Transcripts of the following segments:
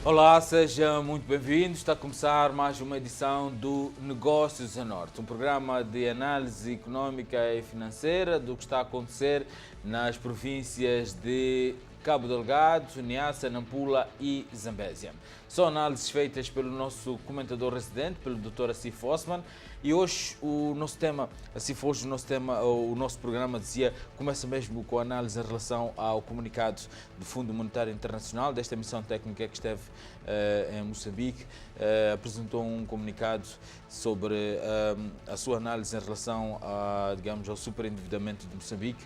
Olá, seja muito bem-vindo. Está a começar mais uma edição do Negócios a Norte, um programa de análise económica e financeira do que está a acontecer nas províncias de Cabo Delgado, Niassa, Nampula e Zambésia. São análises feitas pelo nosso comentador residente, pelo Dr. Assif Osman, e hoje o nosso programa começa mesmo com a análise em relação ao comunicado do Fundo Monetário Internacional, desta missão técnica que esteve em Moçambique. Apresentou um comunicado sobre a sua análise em relação ao superendividamento de Moçambique.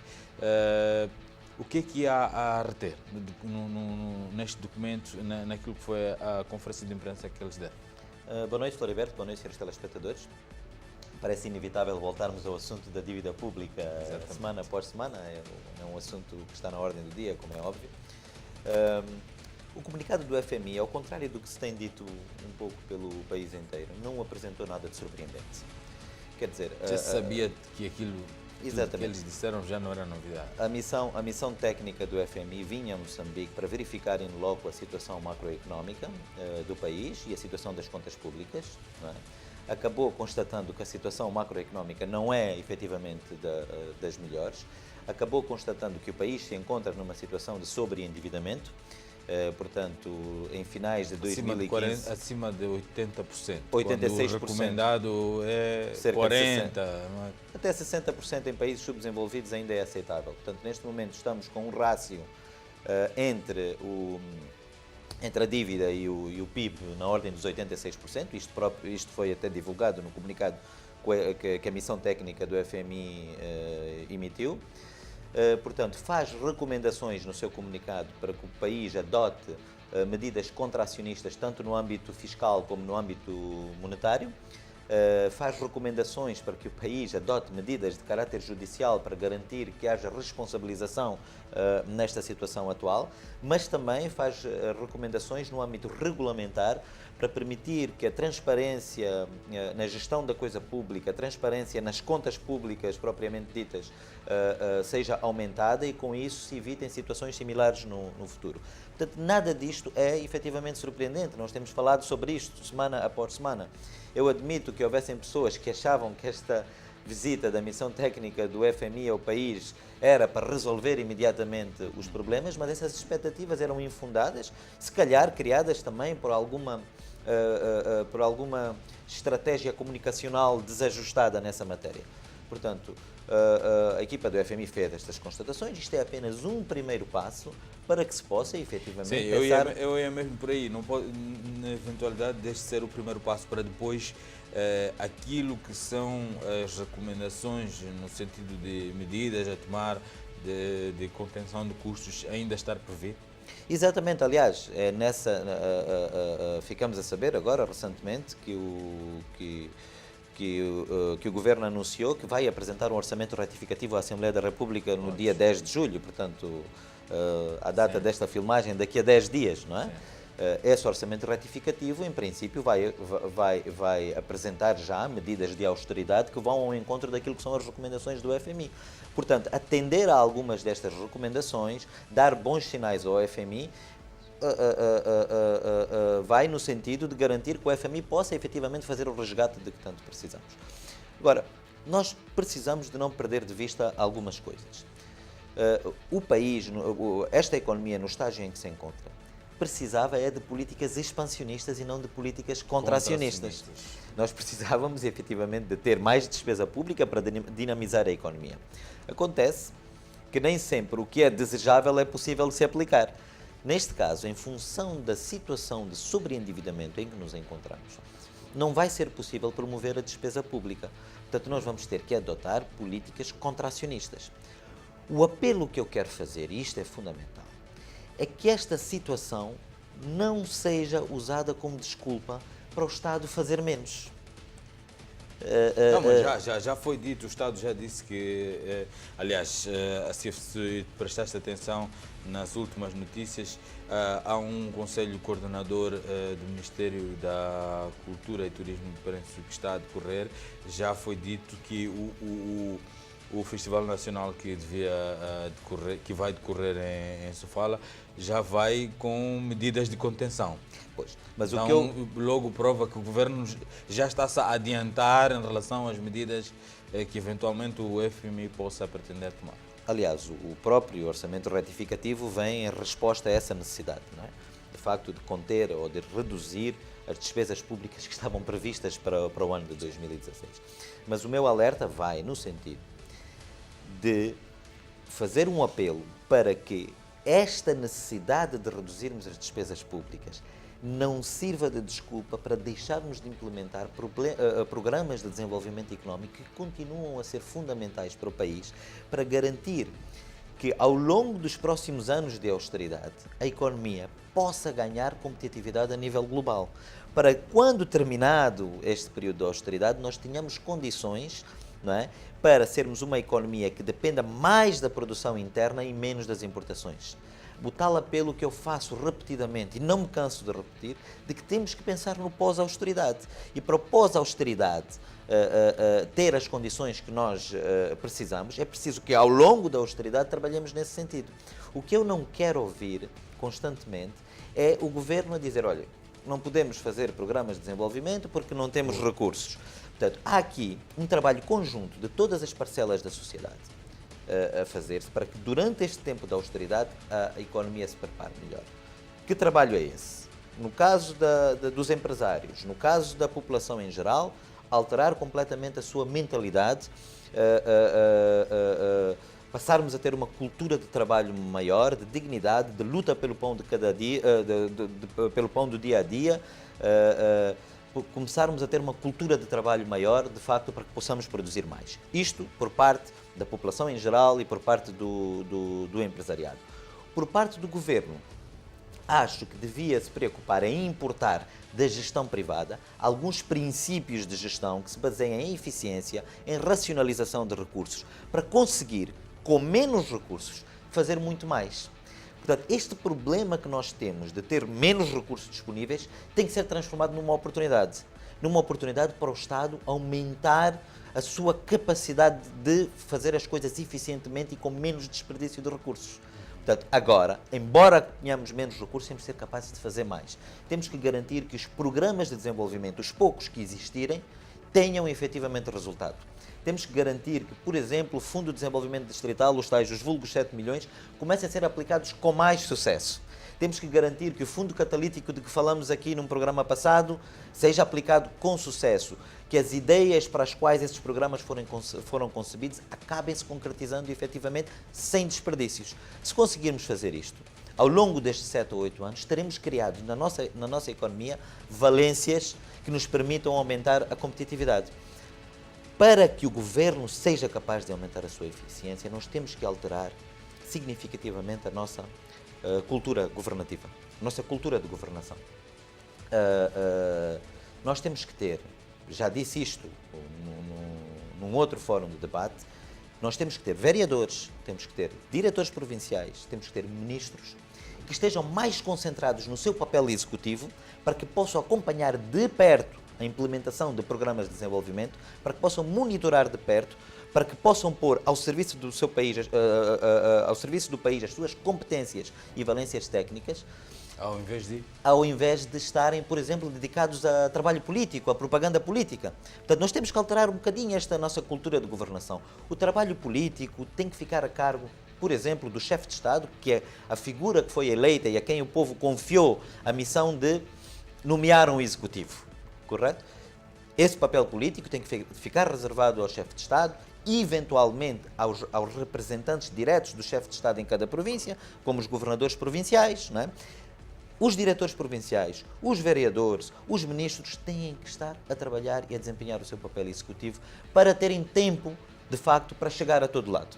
O que há a reter neste documento, naquilo que foi a conferência de imprensa que eles deram? Boa noite, Floriberto. Boa noite, senhores telespectadores. Parece inevitável voltarmos ao assunto da dívida pública. Exatamente. Semana após semana. É um assunto que está na ordem do dia, como é óbvio. O comunicado do FMI, ao contrário do que se tem dito um pouco pelo país inteiro, não apresentou nada de surpreendente. Quer dizer... Já se sabia que aquilo... Exatamente. Que eles disseram já não era novidade. A missão técnica do FMI vinha a Moçambique para verificar in loco a situação macroeconómica do país e a situação das contas públicas. Não é? Acabou constatando que a situação macroeconómica não é efetivamente das melhores. Acabou constatando que o país se encontra numa situação de sobreendividamento. Portanto, em finais de 2015... Acima de 80%. 86%. O recomendado é cerca 40%. Até 60% em países subdesenvolvidos ainda é aceitável. Portanto, neste momento estamos com um rácio entre a dívida e o PIB na ordem dos 86%. Isto foi até divulgado no comunicado que a missão técnica do FMI emitiu. Portanto, faz recomendações no seu comunicado para que o país adote medidas contracionistas tanto no âmbito fiscal como no âmbito monetário. Faz recomendações para que o país adote medidas de caráter judicial para garantir que haja responsabilização nesta situação atual, mas também faz recomendações no âmbito regulamentar para permitir que a transparência na gestão da coisa pública, a transparência nas contas públicas propriamente ditas, seja aumentada e com isso se evitem situações similares no futuro. Portanto, nada disto é efetivamente surpreendente. Nós temos falado sobre isto semana após semana. Eu admito que houvessem pessoas que achavam que esta visita da missão técnica do FMI ao país era para resolver imediatamente os problemas, mas essas expectativas eram infundadas, se calhar criadas também por alguma estratégia comunicacional desajustada nessa matéria. Portanto, a equipa do FMI fez estas constatações. Isto é apenas um primeiro passo para que se possa efetivamente pensar... eu ia mesmo por aí. Não pode, na eventualidade deste ser o primeiro passo para depois aquilo que são as recomendações no sentido de medidas a tomar de contenção de custos ainda estar previsto? Exatamente, aliás, ficamos a saber agora recentemente que o Governo anunciou que vai apresentar um orçamento retificativo à Assembleia da República no dia 10 de julho, portanto, a data desta filmagem daqui a 10 dias, não é? Esse orçamento retificativo, em princípio, vai apresentar já medidas de austeridade que vão ao encontro daquilo que são as recomendações do FMI. Portanto, atender a algumas destas recomendações, dar bons sinais ao FMI, vai no sentido de garantir que o FMI possa efetivamente fazer o resgate de que tanto precisamos. Agora, nós precisamos de não perder de vista algumas coisas. O país, esta economia no estágio em que se encontra, precisava de políticas expansionistas e não de políticas contracionistas. Nós precisávamos efetivamente de ter mais despesa pública para dinamizar a economia. Acontece que nem sempre o que é desejável é possível de se aplicar. Neste caso, em função da situação de sobreendividamento em que nos encontramos, não vai ser possível promover a despesa pública. Portanto, nós vamos ter que adotar políticas contracionistas. O apelo que eu quero fazer, e isto é fundamental, é que esta situação não seja usada como desculpa para o Estado fazer menos. Não, mas já foi dito, o Estado já disse que, aliás, se prestaste atenção nas últimas notícias, há um conselho coordenador do Ministério da Cultura e Turismo, penso que está a decorrer, já foi dito que o Festival Nacional que que vai decorrer em Sofala já vai com medidas de contenção. Pois, mas Então, o que eu... logo prova que o governo já está-se a adiantar em relação às medidas que eventualmente o FMI possa pretender tomar. Aliás, o próprio orçamento retificativo vem em resposta a essa necessidade, não é? De facto, de conter ou de reduzir as despesas públicas que estavam previstas para o ano de 2016. Mas o meu alerta vai no sentido de fazer um apelo para que esta necessidade de reduzirmos as despesas públicas não sirva de desculpa para deixarmos de implementar programas de desenvolvimento económico que continuam a ser fundamentais para o país, para garantir que ao longo dos próximos anos de austeridade a economia possa ganhar competitividade a nível global. Para quando terminado este período de austeridade nós tenhamos condições, não é, para sermos uma economia que dependa mais da produção interna e menos das importações. O tal apelo que eu faço repetidamente, e não me canso de repetir, de que temos que pensar no pós-austeridade. E para o pós-austeridade ter as condições que nós precisamos, é preciso que ao longo da austeridade trabalhemos nesse sentido. O que eu não quero ouvir constantemente é o governo a dizer, olha, não podemos fazer programas de desenvolvimento porque não temos recursos. Portanto, há aqui um trabalho conjunto de todas as parcelas da sociedade a fazer-se para que durante este tempo da austeridade a economia se prepare melhor. Que trabalho é esse? No caso dos empresários, no caso da população em geral, alterar completamente a sua mentalidade, passarmos a ter uma cultura de trabalho maior, de dignidade, de luta pelo pão de cada dia, pelo pão do dia a dia, começarmos a ter uma cultura de trabalho maior, de facto, para que possamos produzir mais. Isto por parte da população em geral e por parte do empresariado. Por parte do governo, acho que devia se preocupar em importar da gestão privada alguns princípios de gestão que se baseiam em eficiência, em racionalização de recursos, para conseguir, com menos recursos, fazer muito mais. Portanto, este problema que nós temos de ter menos recursos disponíveis tem que ser transformado numa oportunidade para o Estado aumentar a sua capacidade de fazer as coisas eficientemente e com menos desperdício de recursos. Portanto, agora, embora tenhamos menos recursos, temos que ser capazes de fazer mais. Temos que garantir que os programas de desenvolvimento, os poucos que existirem, tenham efetivamente resultado. Temos que garantir que, por exemplo, o Fundo de Desenvolvimento Distrital, os tais, os vulgos 7 milhões, comecem a ser aplicados com mais sucesso. Temos que garantir que o Fundo Catalítico de que falamos aqui num programa passado seja aplicado com sucesso, que as ideias para as quais esses programas foram concebidos acabem se concretizando efetivamente sem desperdícios. Se conseguirmos fazer isto, ao longo destes 7 ou 8 anos, teremos criado na nossa economia valências que nos permitam aumentar a competitividade. Para que o governo seja capaz de aumentar a sua eficiência, nós temos que alterar significativamente a nossa cultura governativa, a nossa cultura de governação. Nós temos que ter, já disse isto num outro fórum de debate, nós temos que ter vereadores, temos que ter diretores provinciais, temos que ter ministros que estejam mais concentrados no seu papel executivo para que possam acompanhar de perto a implementação de programas de desenvolvimento, para que possam monitorar de perto, para que possam pôr ao serviço do seu país, ao serviço do país as suas competências e valências técnicas, ao invés de estarem, por exemplo, dedicados a trabalho político, a propaganda política. Portanto, nós temos que alterar um bocadinho esta nossa cultura de governação. O trabalho político tem que ficar a cargo, por exemplo, do chefe de Estado, que é a figura que foi eleita e a quem o povo confiou a missão de nomear um executivo. Correto? Esse papel político tem que ficar reservado ao chefe de Estado e, eventualmente, aos representantes diretos do chefe de Estado em cada província, como os governadores provinciais, não é? Os diretores provinciais, os vereadores, os ministros têm que estar a trabalhar e a desempenhar o seu papel executivo para terem tempo, de facto, para chegar a todo lado.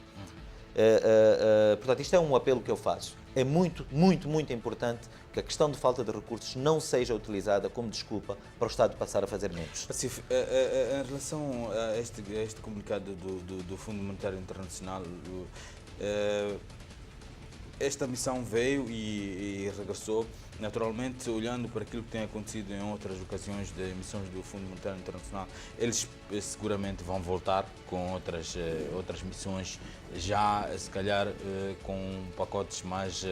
Portanto, isto é um apelo que eu faço. É muito, muito, muito importante que a questão de falta de recursos não seja utilizada como desculpa para o Estado passar a fazer menos. Em relação a este comunicado do Fundo Monetário Internacional, esta missão veio e regressou naturalmente, olhando para aquilo que tem acontecido em outras ocasiões de emissões do Fundo Monetário Internacional, eles seguramente vão voltar com outras missões, já se calhar com pacotes mais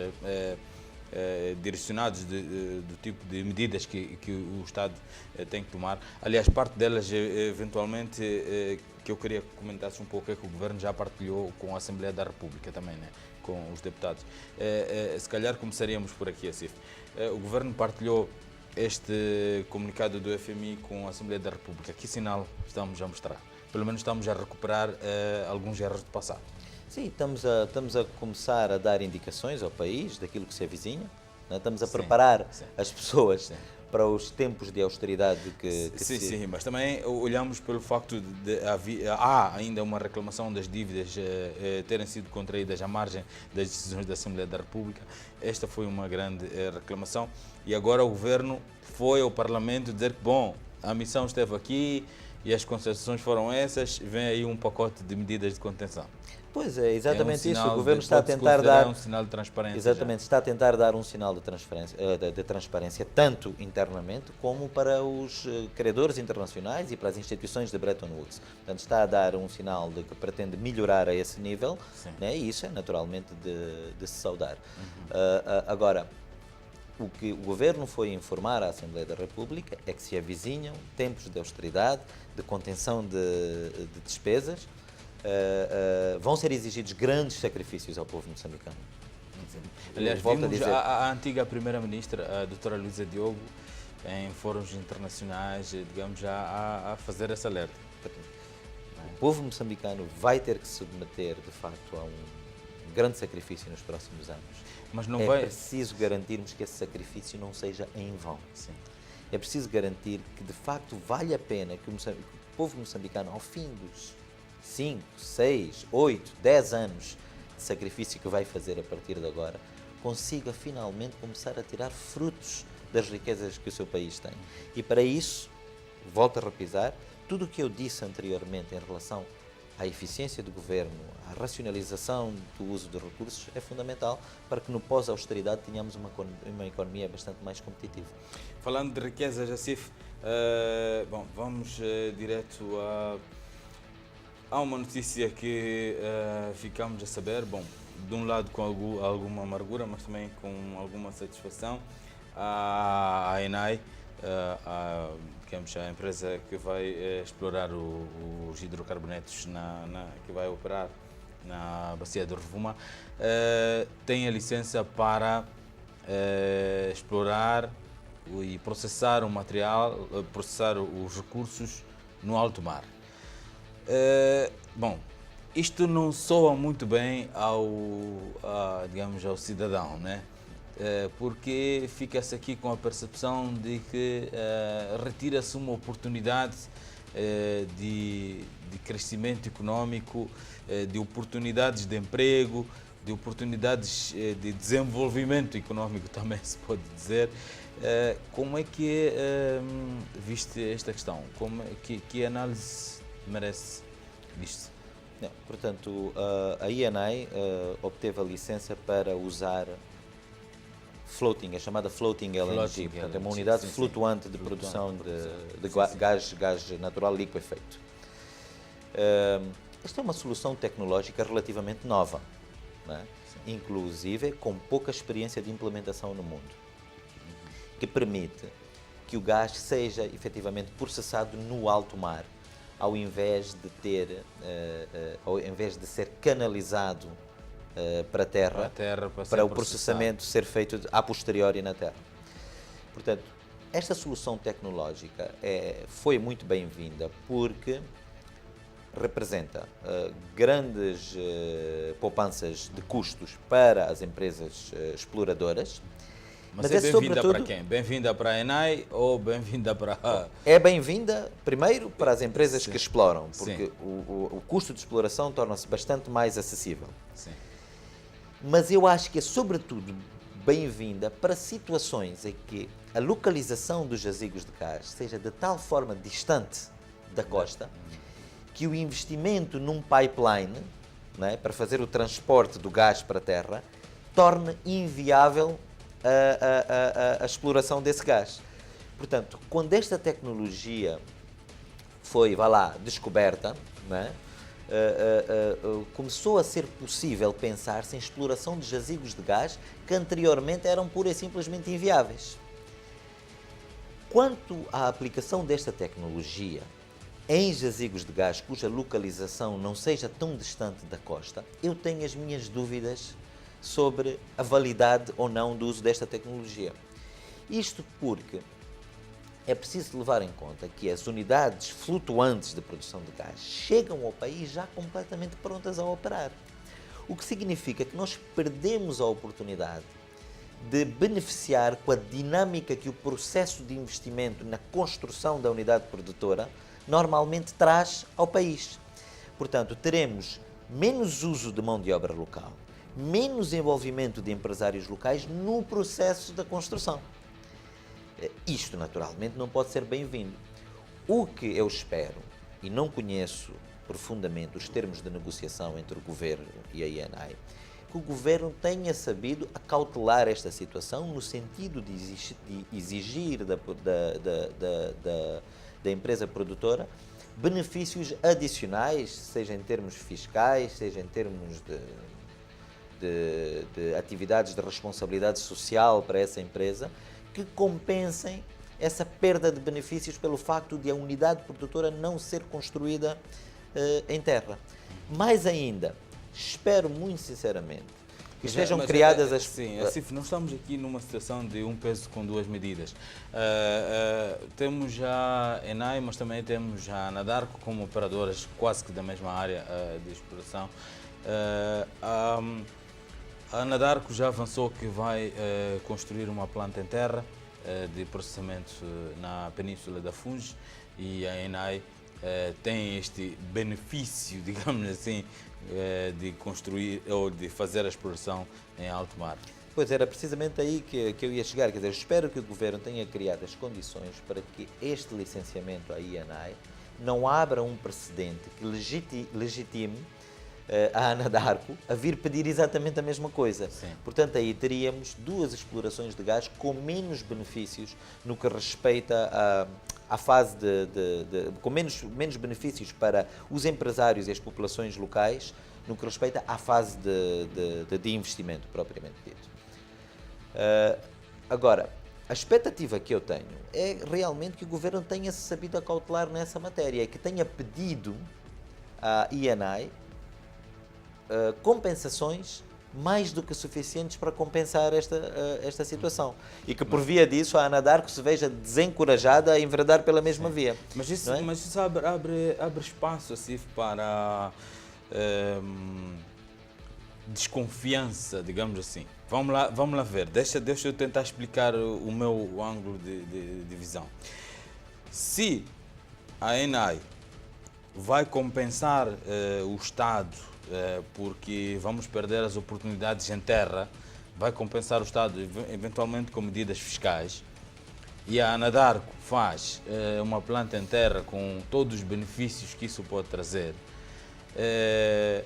direcionados do tipo de medidas que o Estado tem que tomar. Aliás, parte delas, eventualmente, que eu queria que comentasse um pouco, é que o Governo já partilhou com a Assembleia da República também, né? Com os deputados. Se calhar começaríamos por aqui, Acif. O Governo partilhou este comunicado do FMI com a Assembleia da República. Que sinal estamos a mostrar? Pelo menos estamos a recuperar alguns erros do passado. Sim, estamos a começar a dar indicações ao país daquilo que se avizinha, né? Estamos a preparar as pessoas para os tempos de austeridade que sim, mas também olhamos pelo facto de há ainda uma reclamação das dívidas terem sido contraídas à margem das decisões da Assembleia da República. Esta foi uma grande reclamação e agora o Governo foi ao Parlamento dizer que, bom, a missão esteve aqui e as concessões foram essas, vem aí um pacote de medidas de contenção. Pois é, exatamente isso. O Governo está a tentar dar um sinal de transparência. Exatamente, está a tentar dar um sinal de transparência tanto internamente como para os credores internacionais e para as instituições de Bretton Woods. Portanto, está a dar um sinal de que pretende melhorar a esse nível, né? E isso é naturalmente de se saudar. Agora, o que o Governo foi informar à Assembleia da República é que se avizinham tempos de austeridade, de contenção de despesas. Vão ser exigidos grandes sacrifícios ao povo moçambicano. Aliás, vimos a antiga Primeira-Ministra, a doutora Luísa Diogo, em fóruns internacionais, digamos, já a fazer esse alerta. O povo moçambicano vai ter que se submeter, de facto, a um grande sacrifício nos próximos anos. Mas não é preciso garantirmos que esse sacrifício não seja em vão. Sim. É preciso garantir que, de facto, vale a pena que o povo moçambicano, ao fim dos 5, 6, 8, 10 anos de sacrifício que vai fazer a partir de agora, consiga finalmente começar a tirar frutos das riquezas que o seu país tem. E para isso, volto a repisar, tudo o que eu disse anteriormente em relação à eficiência do governo, à racionalização do uso dos recursos, é fundamental para que no pós-austeridade tenhamos uma economia bastante mais competitiva. Falando de riquezas, Acif, bom, vamos direto a... Há uma notícia que ficamos a saber, bom, de um lado com alguma amargura, mas também com alguma satisfação. A ENAI, a empresa que vai explorar os hidrocarbonetos, que vai operar na bacia do Rovuma, tem a licença para explorar e processar o material, processar os recursos no alto mar. Bom, isto não soa muito bem digamos, ao cidadão, né? Porque fica-se aqui com a percepção de que retira-se uma oportunidade de crescimento económico, de oportunidades de emprego, de oportunidades de desenvolvimento económico, também se pode dizer. Como é que viste esta questão? Que análise merece disto? Não, portanto, a ENI obteve a licença para usar floating, a chamada floating LNG, portanto, é uma unidade flutuante de produção de gás natural liquefeito. Esta é uma solução tecnológica relativamente nova, não é? Inclusive com pouca experiência de implementação no mundo, que permite que o gás seja efetivamente processado no alto mar, ao invés de ser canalizado para a terra, para o processamento ser feito a posteriori na terra. Portanto, esta solução tecnológica foi muito bem-vinda porque representa grandes poupanças de custos para as empresas exploradoras. Mas é bem-vinda para quem? Bem-vinda para a ENAI ou bem-vinda para... É bem-vinda, primeiro, para as empresas que exploram, porque o custo de exploração torna-se bastante mais acessível. Sim. Mas eu acho que é, sobretudo, bem-vinda para situações em que a localização dos jazigos de gás seja de tal forma distante da costa que o investimento num pipeline, não é, para fazer o transporte do gás para a terra torne inviável a exploração desse gás. Portanto, quando esta tecnologia foi, descoberta, não é? Começou a ser possível pensar-se em exploração de jazigos de gás que anteriormente eram pura e simplesmente inviáveis. Quanto à aplicação desta tecnologia em jazigos de gás cuja localização não seja tão distante da costa, eu tenho as minhas dúvidas sobre a validade ou não do uso desta tecnologia. Isto porque é preciso levar em conta que as unidades flutuantes de produção de gás chegam ao país já completamente prontas a operar. O que significa que nós perdemos a oportunidade de beneficiar com a dinâmica que o processo de investimento na construção da unidade produtora normalmente traz ao país. Portanto, teremos menos uso de mão de obra local, menos envolvimento de empresários locais no processo da construção. Isto, naturalmente, não pode ser bem-vindo. O que eu espero, e não conheço profundamente os termos de negociação entre o Governo e a INAI, que o Governo tenha sabido acautelar esta situação no sentido de exigir da empresa produtora benefícios adicionais, seja em termos fiscais, seja em termos de atividades de responsabilidade social para essa empresa, que compensem essa perda de benefícios pelo facto de a unidade produtora não ser construída em terra. Mais ainda, espero muito sinceramente que estejam criadas as... Sim, assim, nós estamos aqui numa situação de um peso com duas medidas. Temos já a ENAI, mas também temos a Anadarko como operadoras quase que da mesma área de exploração. A Anadarko já avançou que vai construir uma planta em terra de processamento na Península da Funge, e a ENAI tem este benefício, digamos assim, de construir ou de fazer a exploração em alto mar. Pois era precisamente aí que eu ia chegar, quer dizer, espero que o Governo tenha criado as condições para que este licenciamento à INAI não abra um precedente que legitime a Anadarko a vir pedir exatamente a mesma coisa. Sim. Portanto, aí teríamos duas explorações de gás com menos benefícios no que respeita à fase com menos benefícios para os empresários e as populações locais no que respeita à fase de investimento propriamente dito. Agora, a expectativa que eu tenho é realmente que o Governo tenha sabido acautelar nessa matéria, que tenha pedido à INAI compensações mais do que suficientes para compensar esta situação. E que por via disso a Anadarko se veja desencorajada a enveredar pela mesma via. Mas isso abre espaço assim, para desconfiança, digamos assim. Vamos lá ver. Deixa eu tentar explicar o meu ângulo de visão. Se a ENAI vai compensar o Estado porque vamos perder as oportunidades em terra, vai compensar o Estado eventualmente com medidas fiscais, e a Anadarko faz uma planta em terra com todos os benefícios que isso pode trazer, é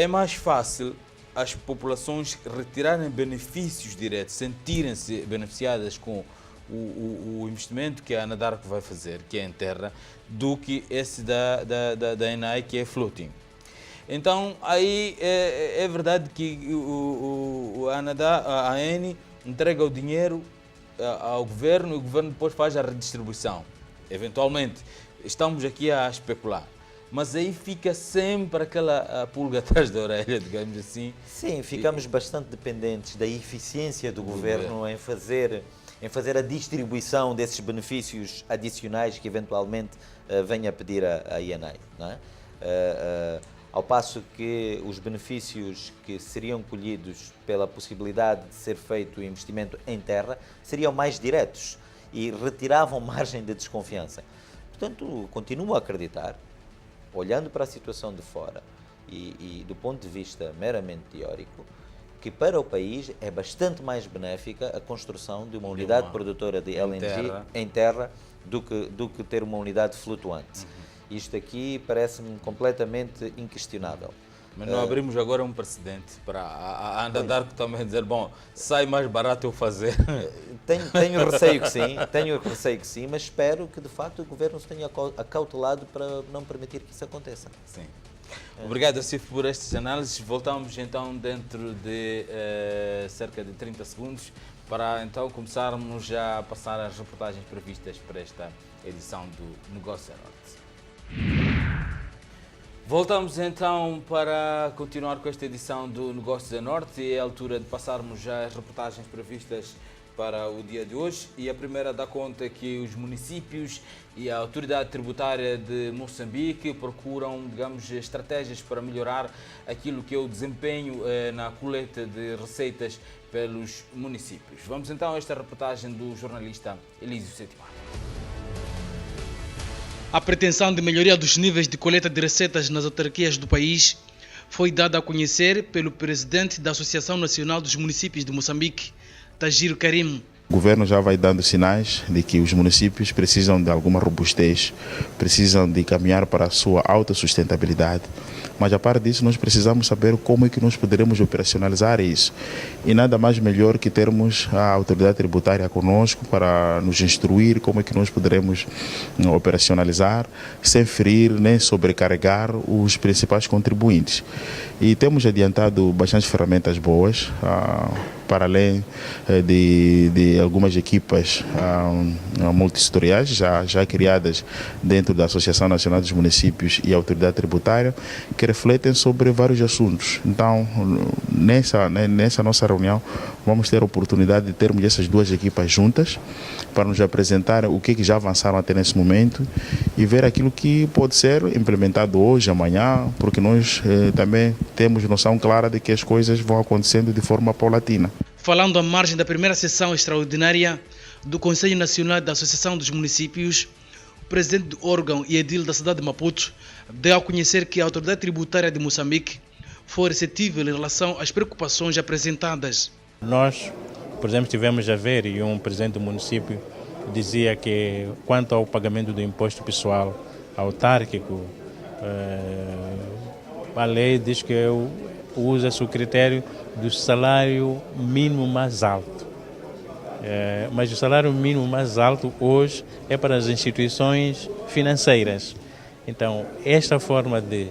mais fácil as populações retirarem benefícios diretos, sentirem-se beneficiadas com o investimento que a Anadarko vai fazer, que é em terra, do que esse da ENAI, que é floating. Então, aí é verdade que a ENI entrega o dinheiro ao Governo e o Governo depois faz a redistribuição. Eventualmente, estamos aqui a especular. Mas aí fica sempre aquela pulga atrás da orelha, digamos assim. Sim, ficamos bastante dependentes da eficiência do Governo em fazer a distribuição desses benefícios adicionais que eventualmente venha a pedir a INAI, não é? Ao passo que os benefícios que seriam colhidos pela possibilidade de ser feito o investimento em terra seriam mais diretos e retiravam margem de desconfiança. Portanto, continuo a acreditar, olhando para a situação de fora e do ponto de vista meramente teórico, que para o país é bastante mais benéfica a construção de uma unidade produtora de LNG em terra do que ter uma unidade flutuante. Isto aqui parece-me completamente inquestionável. Mas não abrimos agora um precedente para a Ana Darko também dizer, bom, sai mais barato eu fazer. Tenho receio que sim, mas espero que de facto o Governo se tenha acautelado para não permitir que isso aconteça. Sim. Obrigado, Recife, por estas análises. Voltamos então dentro de cerca de 30 segundos para então começarmos a passar as reportagens previstas para esta edição do Negócio da Norte. Voltamos então para continuar com esta edição do Negócio da Norte e é a altura de passarmos já as reportagens previstas para o dia de hoje. E a primeira dá conta que os municípios e a Autoridade Tributária de Moçambique procuram, digamos, estratégias para melhorar aquilo que é o desempenho na coleta de receitas pelos municípios. Vamos então a esta reportagem do jornalista Elísio Setimar. A pretensão de melhoria dos níveis de coleta de receitas nas autarquias do país foi dada a conhecer pelo presidente da Associação Nacional dos Municípios de Moçambique, Tagir Karim. O governo já vai dando sinais de que os municípios precisam de alguma robustez, precisam de caminhar para a sua autossustentabilidade. Mas, a par disso, nós precisamos saber como é que nós poderemos operacionalizar isso. E nada mais melhor que termos a autoridade tributária conosco para nos instruir como é que nós poderemos operacionalizar, sem ferir nem sobrecarregar os principais contribuintes. E temos adiantado bastantes ferramentas boas, para além de algumas equipas multissetoriais já criadas dentro da Associação Nacional dos Municípios e Autoridade Tributária, que refletem sobre vários assuntos. Então, nessa nossa reunião, vamos ter a oportunidade de termos essas duas equipas juntas para nos apresentar o que já avançaram até nesse momento e ver aquilo que pode ser implementado hoje, amanhã, porque nós também temos noção clara de que as coisas vão acontecendo de forma paulatina. Falando à margem da primeira sessão extraordinária do Conselho Nacional da Associação dos Municípios, o presidente do órgão e edil da cidade de Maputo deu a conhecer que a Autoridade Tributária de Moçambique foi receptível em relação às preocupações apresentadas. Nós, por exemplo, tivemos a ver e um presidente do município dizia que quanto ao pagamento do imposto pessoal autárquico, a lei diz que usa-se o critério do salário mínimo mais alto. Mas o salário mínimo mais alto hoje é para as instituições financeiras. Então, esta forma de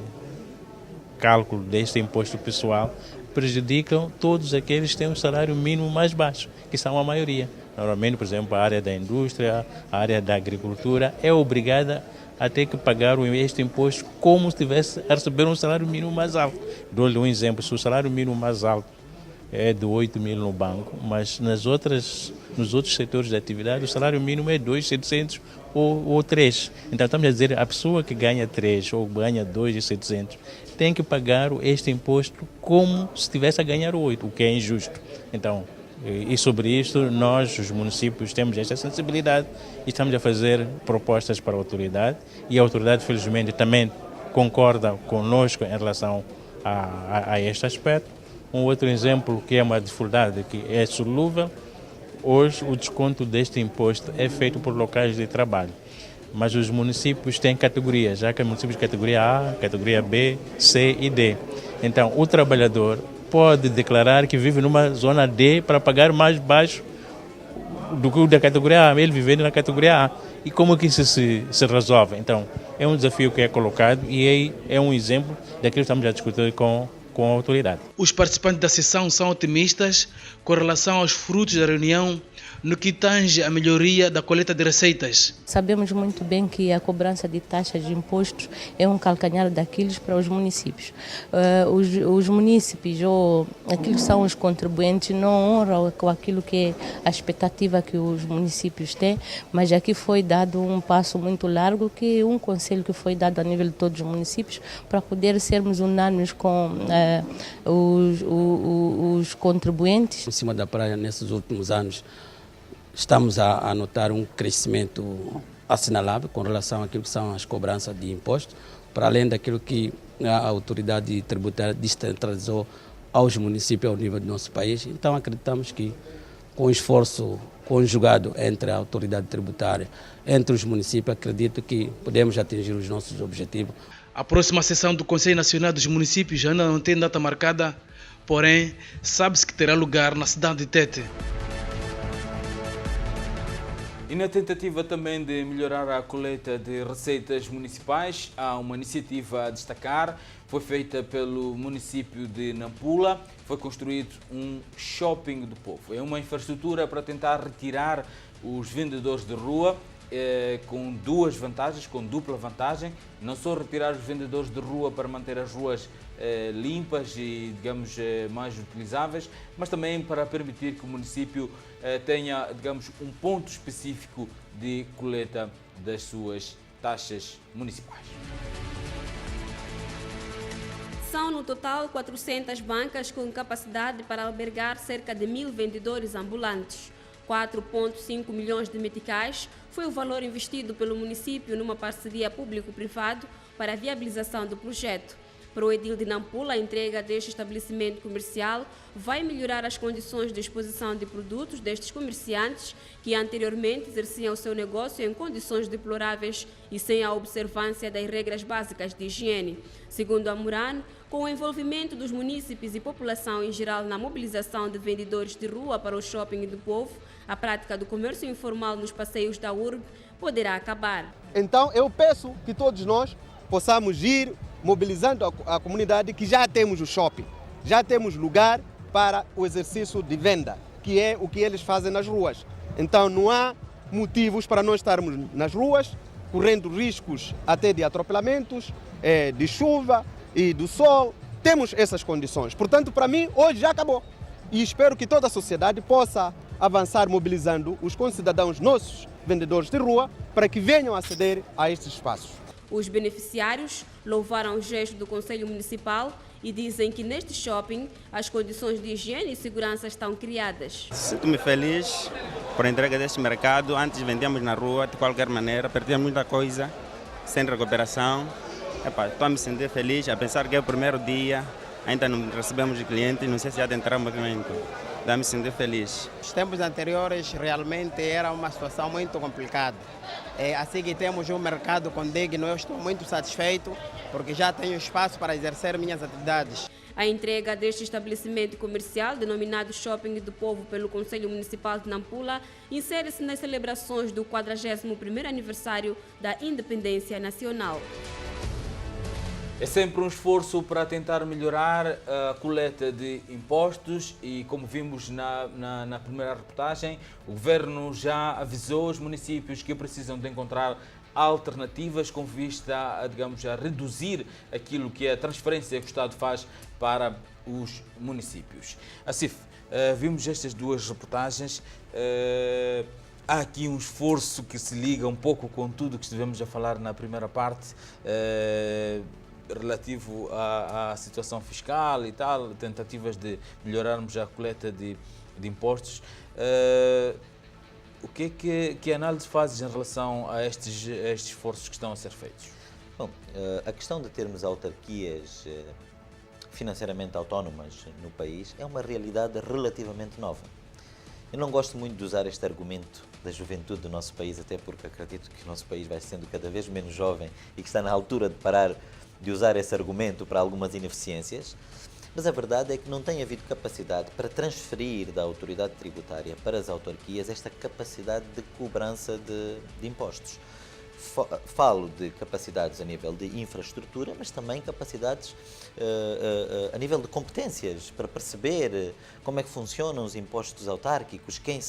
cálculo deste imposto pessoal prejudicam todos aqueles que têm um salário mínimo mais baixo, que são a maioria. Normalmente, por exemplo, a área da indústria, a área da agricultura é obrigada a ter que pagar este imposto como se estivesse a receber um salário mínimo mais alto. Dou-lhe um exemplo, se o salário mínimo mais alto é de 8 mil no banco, mas nos outros setores de atividade o salário mínimo é 2.700 ou 3. Então estamos a dizer, a pessoa que ganha 3 ou ganha 2.700 tem que pagar este imposto como se estivesse a ganhar 8, o que é injusto. Então, e sobre isto, nós, os municípios, temos esta sensibilidade e estamos a fazer propostas para a autoridade e a autoridade, felizmente, também concorda conosco em relação a este aspecto. Um outro exemplo que é uma dificuldade que é solúvel, hoje o desconto deste imposto é feito por locais de trabalho, mas os municípios têm categorias, já que os municípios de categoria A, categoria B, C e D. Então, o trabalhador pode declarar que vive numa zona D para pagar mais baixo do que o da categoria A, ele vivendo na categoria A. E como que isso se resolve? Então, é um desafio que é colocado e é um exemplo daquilo que estamos a discutir com a autoridade. Os participantes da sessão são otimistas com relação aos frutos da reunião no que tange à melhoria da coleta de receitas. Sabemos muito bem que a cobrança de taxas de impostos é um calcanhar daqueles para os municípios. Os munícipes ou aqueles que são os contribuintes não honram com aquilo que é a expectativa que os municípios têm, mas aqui foi dado um passo muito largo, que um conselho que foi dado a nível de todos os municípios para poder sermos unânimes com os contribuintes. Em cima da praia, nesses últimos anos, estamos a notar um crescimento assinalável com relação àquilo que são as cobranças de impostos, para além daquilo que a autoridade tributária descentralizou aos municípios ao nível do nosso país. Então acreditamos que com o esforço conjugado entre a autoridade tributária, entre os municípios, acredito que podemos atingir os nossos objetivos. A próxima sessão do Conselho Nacional dos Municípios ainda não tem data marcada, porém, sabe-se que terá lugar na cidade de Tete. E na tentativa também de melhorar a coleta de receitas municipais, há uma iniciativa a destacar. Foi feita pelo município de Nampula. Foi construído um shopping do povo. É uma infraestrutura para tentar retirar os vendedores de rua, com duas vantagens, com dupla vantagem. Não só retirar os vendedores de rua para manter as ruas limpas e, digamos, mais utilizáveis, mas também para permitir que o município tenha, digamos, um ponto específico de coleta das suas taxas municipais. São no total 400 bancas com capacidade para albergar cerca de 1.000 vendedores ambulantes. 4,5 milhões de meticais foi o valor investido pelo município numa parceria público-privado para a viabilização do projeto. Para o edil de Nampula, a entrega deste estabelecimento comercial vai melhorar as condições de exposição de produtos destes comerciantes que anteriormente exerciam o seu negócio em condições deploráveis e sem a observância das regras básicas de higiene. Segundo a Muran, com o envolvimento dos munícipes e população em geral na mobilização de vendedores de rua para o shopping do povo, a prática do comércio informal nos passeios da urbe poderá acabar. Então eu peço que todos nós possamos ir mobilizando a comunidade, que já temos o shopping, já temos lugar para o exercício de venda, que é o que eles fazem nas ruas. Então não há motivos para nós estarmos nas ruas, correndo riscos até de atropelamentos, de chuva e do sol. Temos essas condições. Portanto, para mim, hoje já acabou. E espero que toda a sociedade possa avançar mobilizando os concidadãos nossos, vendedores de rua, para que venham aceder a estes espaços. Os beneficiários louvaram o gesto do Conselho Municipal e dizem que neste shopping as condições de higiene e segurança estão criadas. Sinto-me feliz por a entrega deste mercado. Antes vendíamos na rua, de qualquer maneira, perdíamos muita coisa, sem recuperação. Estou a me sentir feliz, a pensar que é o primeiro dia, ainda não recebemos de clientes, não sei se já entrará o movimento. Dá me sentir feliz. Os tempos anteriores realmente era uma situação muito complicada. Assim que temos um mercado condigno, eu estou muito satisfeito porque já tenho espaço para exercer minhas atividades. A entrega deste estabelecimento comercial, denominado Shopping do Povo pelo Conselho Municipal de Nampula, insere-se nas celebrações do 41º aniversário da Independência Nacional. É sempre um esforço para tentar melhorar a coleta de impostos e, como vimos na primeira reportagem, o Governo já avisou os municípios que precisam de encontrar alternativas com vista a, digamos, a reduzir aquilo que é a transferência que o Estado faz para os municípios. Assim, vimos estas duas reportagens. Há aqui um esforço que se liga um pouco com tudo que estivemos a falar na primeira parte, relativo à situação fiscal e tal, tentativas de melhorarmos a coleta de impostos. O que análise fazes em relação a estes esforços que estão a ser feitos? Bom, a questão de termos autarquias financeiramente autónomas no país é uma realidade relativamente nova. Eu não gosto muito de usar este argumento da juventude do nosso país, até porque acredito que o nosso país vai sendo cada vez menos jovem e que está na altura de parar de usar esse argumento para algumas ineficiências, mas a verdade é que não tem havido capacidade para transferir da autoridade tributária para as autarquias esta capacidade de cobrança de impostos. Falo de capacidades a nível de infraestrutura, mas também capacidades a nível de competências, para perceber como é que funcionam os impostos autárquicos, quem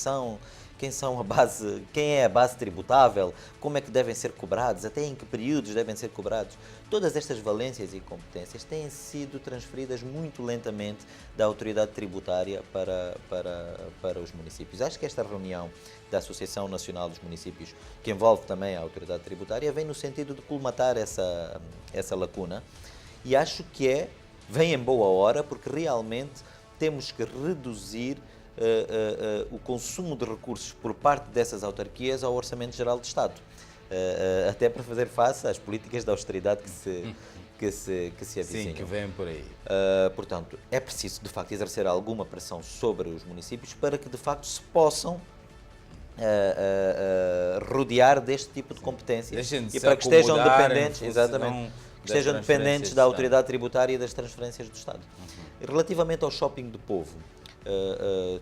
é a base tributável, como é que devem ser cobrados, até em que períodos devem ser cobrados. Todas estas valências e competências têm sido transferidas muito lentamente da autoridade tributária para os municípios. Acho que esta reunião da Associação Nacional dos Municípios, que envolve também a autoridade tributária, vem no sentido de colmatar essa lacuna, e acho que vem em boa hora, porque realmente temos que reduzir o consumo de recursos por parte dessas autarquias ao Orçamento Geral do Estado, até para fazer face às políticas de austeridade que se avizinham. Sim, que vêm por aí. Portanto, é preciso, de facto, exercer alguma pressão sobre os municípios para que, de facto, se possam rodear deste tipo de competências Deixem de e se para que estejam acomodar dependentes, em exatamente, função que das estejam dependentes transferências da do autoridade tributária e das transferências do Estado. Relativamente ao shopping do povo,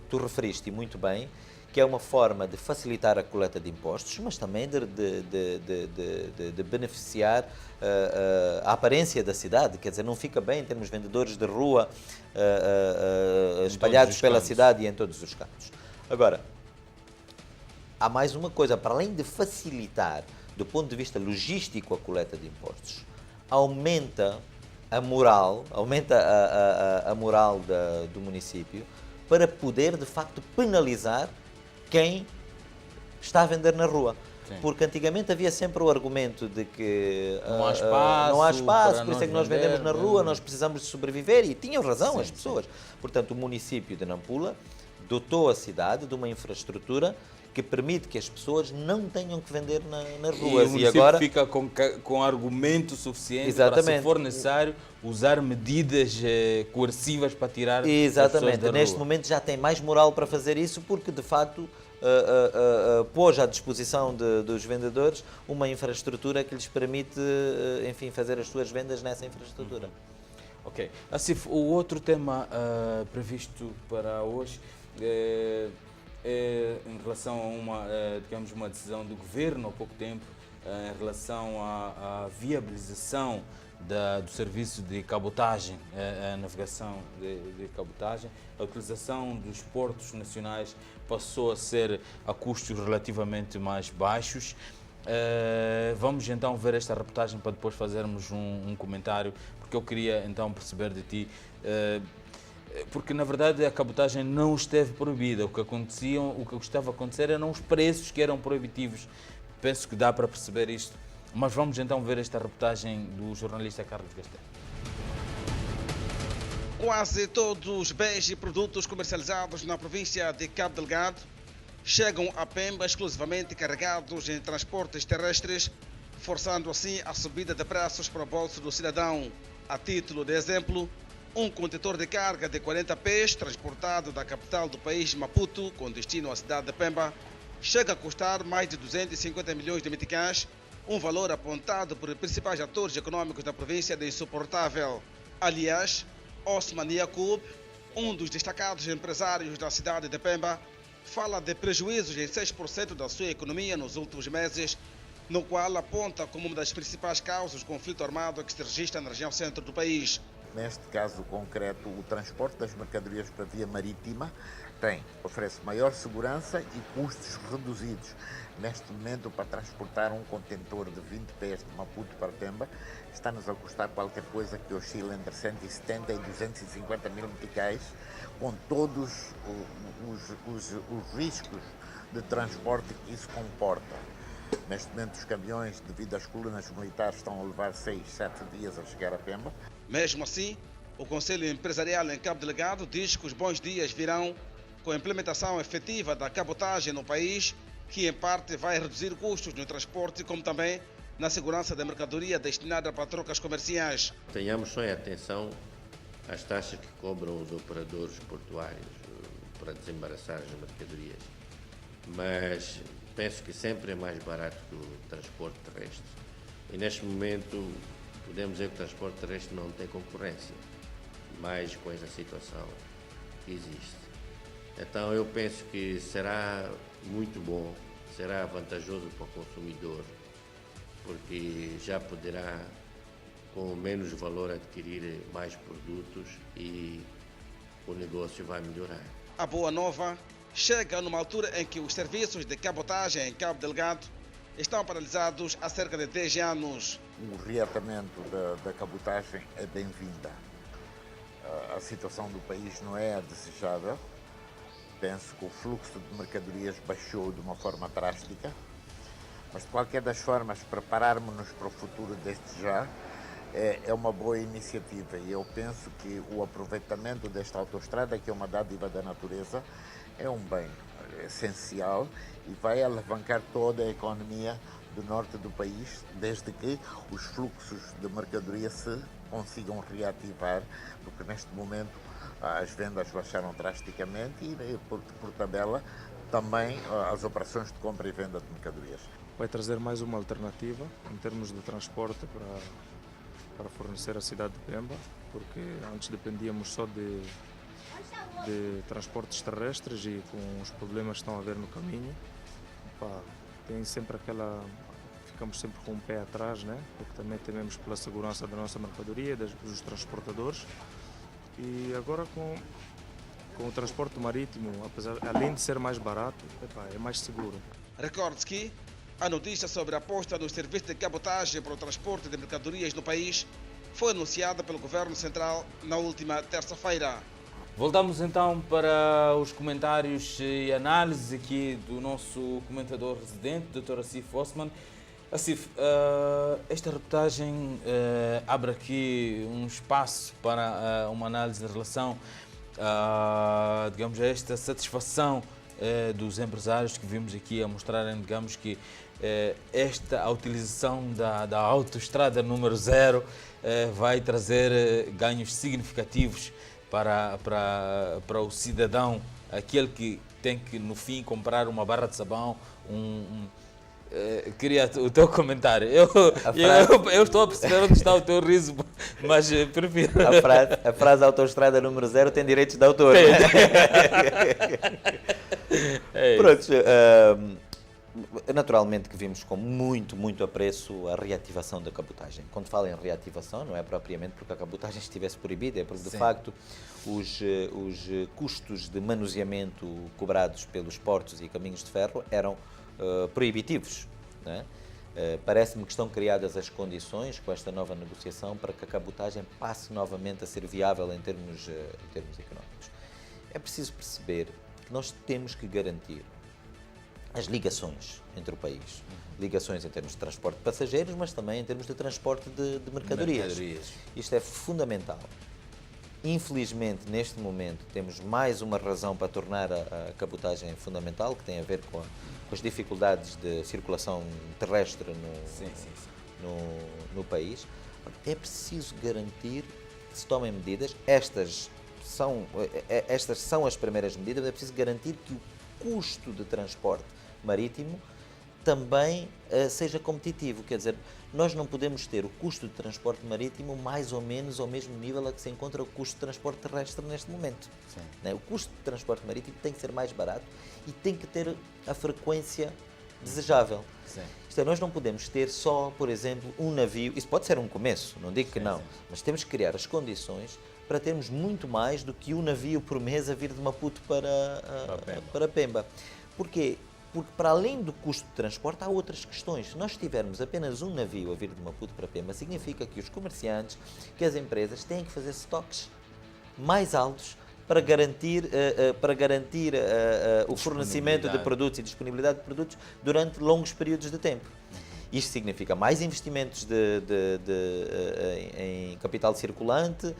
tu referiste muito bem que é uma forma de facilitar a coleta de impostos, mas também de beneficiar a aparência da cidade. Quer dizer, não fica bem termos vendedores de rua espalhados pela cidade e em todos os cantos. Agora, há mais uma coisa, para além de facilitar do ponto de vista logístico a coleta de impostos, aumenta a moral do município para poder de facto penalizar quem está a vender na rua. Sim. Porque antigamente havia sempre o argumento de que não há espaço, por isso é que nós vendemos na rua, nós precisamos de sobreviver, e tinham razão as pessoas. Portanto, o município de Nampula dotou a cidade de uma infraestrutura que permite que as pessoas não tenham que vender nas ruas. E agora fica com argumento suficiente para, se for necessário, usar medidas coercivas para tirar as pessoas da rua. Neste momento já tem mais moral para fazer isso, porque de facto pôs à disposição dos vendedores uma infraestrutura que lhes permite, enfim, fazer as suas vendas nessa infraestrutura. Ok. Assif, o outro tema previsto para hoje em relação a uma decisão do governo há pouco tempo em relação à viabilização do serviço de cabotagem, a navegação de cabotagem. A utilização dos portos nacionais passou a ser a custos relativamente mais baixos. Vamos então ver esta reportagem para depois fazermos um comentário, porque eu queria então perceber de ti, porque na verdade a cabotagem não esteve proibida. O que estava a acontecer eram os preços que eram proibitivos. Penso que dá para perceber isto, mas vamos então ver esta reportagem do jornalista Carlos Gastel. Quase todos os bens e produtos comercializados na província de Cabo Delgado chegam a Pemba exclusivamente carregados em transportes terrestres, forçando assim a subida de preços para o bolso do cidadão. A título de exemplo, um contentor de carga de 40 pés, transportado da capital do país, Maputo, com destino à cidade de Pemba, chega a custar mais de 250 milhões de meticais, um valor apontado por principais atores econômicos da província de insuportável. Aliás, Osman Yacoub, um dos destacados empresários da cidade de Pemba, fala de prejuízos em 6% da sua economia nos últimos meses, no qual aponta como uma das principais causas o conflito armado que se registra na região centro do país. Neste caso concreto, o transporte das mercadorias para via marítima oferece maior segurança e custos reduzidos. Neste momento, para transportar um contentor de 20 pés de Maputo para Pemba, está-nos a custar qualquer coisa que oscila entre 170 e 250 mil meticais, com todos os riscos de transporte que isso comporta. Neste momento, os caminhões, devido às colunas militares, estão a levar 6, 7 dias a chegar a Pemba. Mesmo assim, o Conselho Empresarial em Cabo Delgado diz que os bons dias virão com a implementação efetiva da cabotagem no país, que em parte vai reduzir custos no transporte, como também na segurança da mercadoria destinada para trocas comerciais. Tenhamos só em atenção às taxas que cobram os operadores portuários para desembaraçar as mercadorias, mas penso que sempre é mais barato que o transporte terrestre. E neste momento podemos dizer que o transporte terrestre não tem concorrência, mais com essa situação que existe. Então eu penso que será muito bom, será vantajoso para o consumidor, porque já poderá, com menos valor, adquirir mais produtos e o negócio vai melhorar. A boa nova chega numa altura em que os serviços de cabotagem em Cabo Delgado estão paralisados há cerca de 10 anos. O reatamento da cabotagem é bem-vinda. A situação do país não é a desejável. Penso que o fluxo de mercadorias baixou de uma forma drástica, mas de qualquer das formas, prepararmos-nos para o futuro desde já é uma boa iniciativa, e eu penso que o aproveitamento desta autoestrada, que é uma dádiva da natureza, é um bem essencial e vai alavancar toda a economia do norte do país, desde que os fluxos de mercadoria se consigam reativar, porque neste momento as vendas baixaram drasticamente e, por tabela, também as operações de compra e venda de mercadorias. Vai trazer mais uma alternativa em termos de transporte para fornecer a cidade de Pemba, porque antes dependíamos só de transportes terrestres e com os problemas que estão a haver no caminho, tem sempre ficamos sempre com um pé atrás, né? Porque também tememos pela segurança da nossa mercadoria, dos transportadores. E agora com o transporte marítimo, além de ser mais barato, é mais seguro. Recorde-se que a notícia sobre a aposta no serviço de cabotagem para o transporte de mercadorias no país foi anunciada pelo Governo Central na última terça-feira. Voltamos então para os comentários e análise aqui do nosso comentador residente, Dr. Assif Osman. Assif, esta reportagem abre aqui um espaço para uma análise em relação digamos, a esta satisfação dos empresários que vimos aqui a mostrarem, digamos, que a utilização da autoestrada número 0 vai trazer ganhos significativos para o cidadão, aquele que tem que no fim comprar uma barra de sabão, queria o teu comentário. Eu estou a perceber onde está o teu riso, mas prefiro. A frase autoestrada número 0 tem direitos de autor. Pronto, naturalmente que vimos com muito apreço a reativação da cabotagem. Quando falo em reativação, não é propriamente porque a cabotagem estivesse proibida, é porque de facto os custos de manuseamento cobrados pelos portos e caminhos de ferro eram proibitivos. Né? Parece-me que estão criadas as condições com esta nova negociação para que a cabotagem passe novamente a ser viável em termos económicos. É preciso perceber que nós temos que garantir as ligações entre o país. Ligações em termos de transporte de passageiros, mas também em termos de transporte de mercadorias. Isto é fundamental. Infelizmente, neste momento, temos mais uma razão para tornar a cabotagem fundamental, que tem a ver com as dificuldades de circulação terrestre no país. É preciso garantir que se tomem medidas. Estas são as primeiras medidas. É preciso garantir que o custo de transporte marítimo também seja competitivo. Quer dizer, nós não podemos ter o custo de transporte marítimo mais ou menos ao mesmo nível a que se encontra o custo de transporte terrestre neste momento. Né? O custo de transporte marítimo tem que ser mais barato e tem que ter a frequência desejável. Isto é, nós não podemos ter só, por exemplo, um navio. Isso pode ser um começo, não digo que não, mas temos que criar as condições para termos muito mais do que um navio por mês a vir de Maputo para Pemba. Porquê? Porque para além do custo de transporte há outras questões. Se nós tivermos apenas um navio a vir de Maputo para Pemba, significa que os comerciantes, que as empresas têm que fazer estoques mais altos para garantir o fornecimento de produtos e disponibilidade de produtos durante longos períodos de tempo. Isto significa mais investimentos em capital circulante,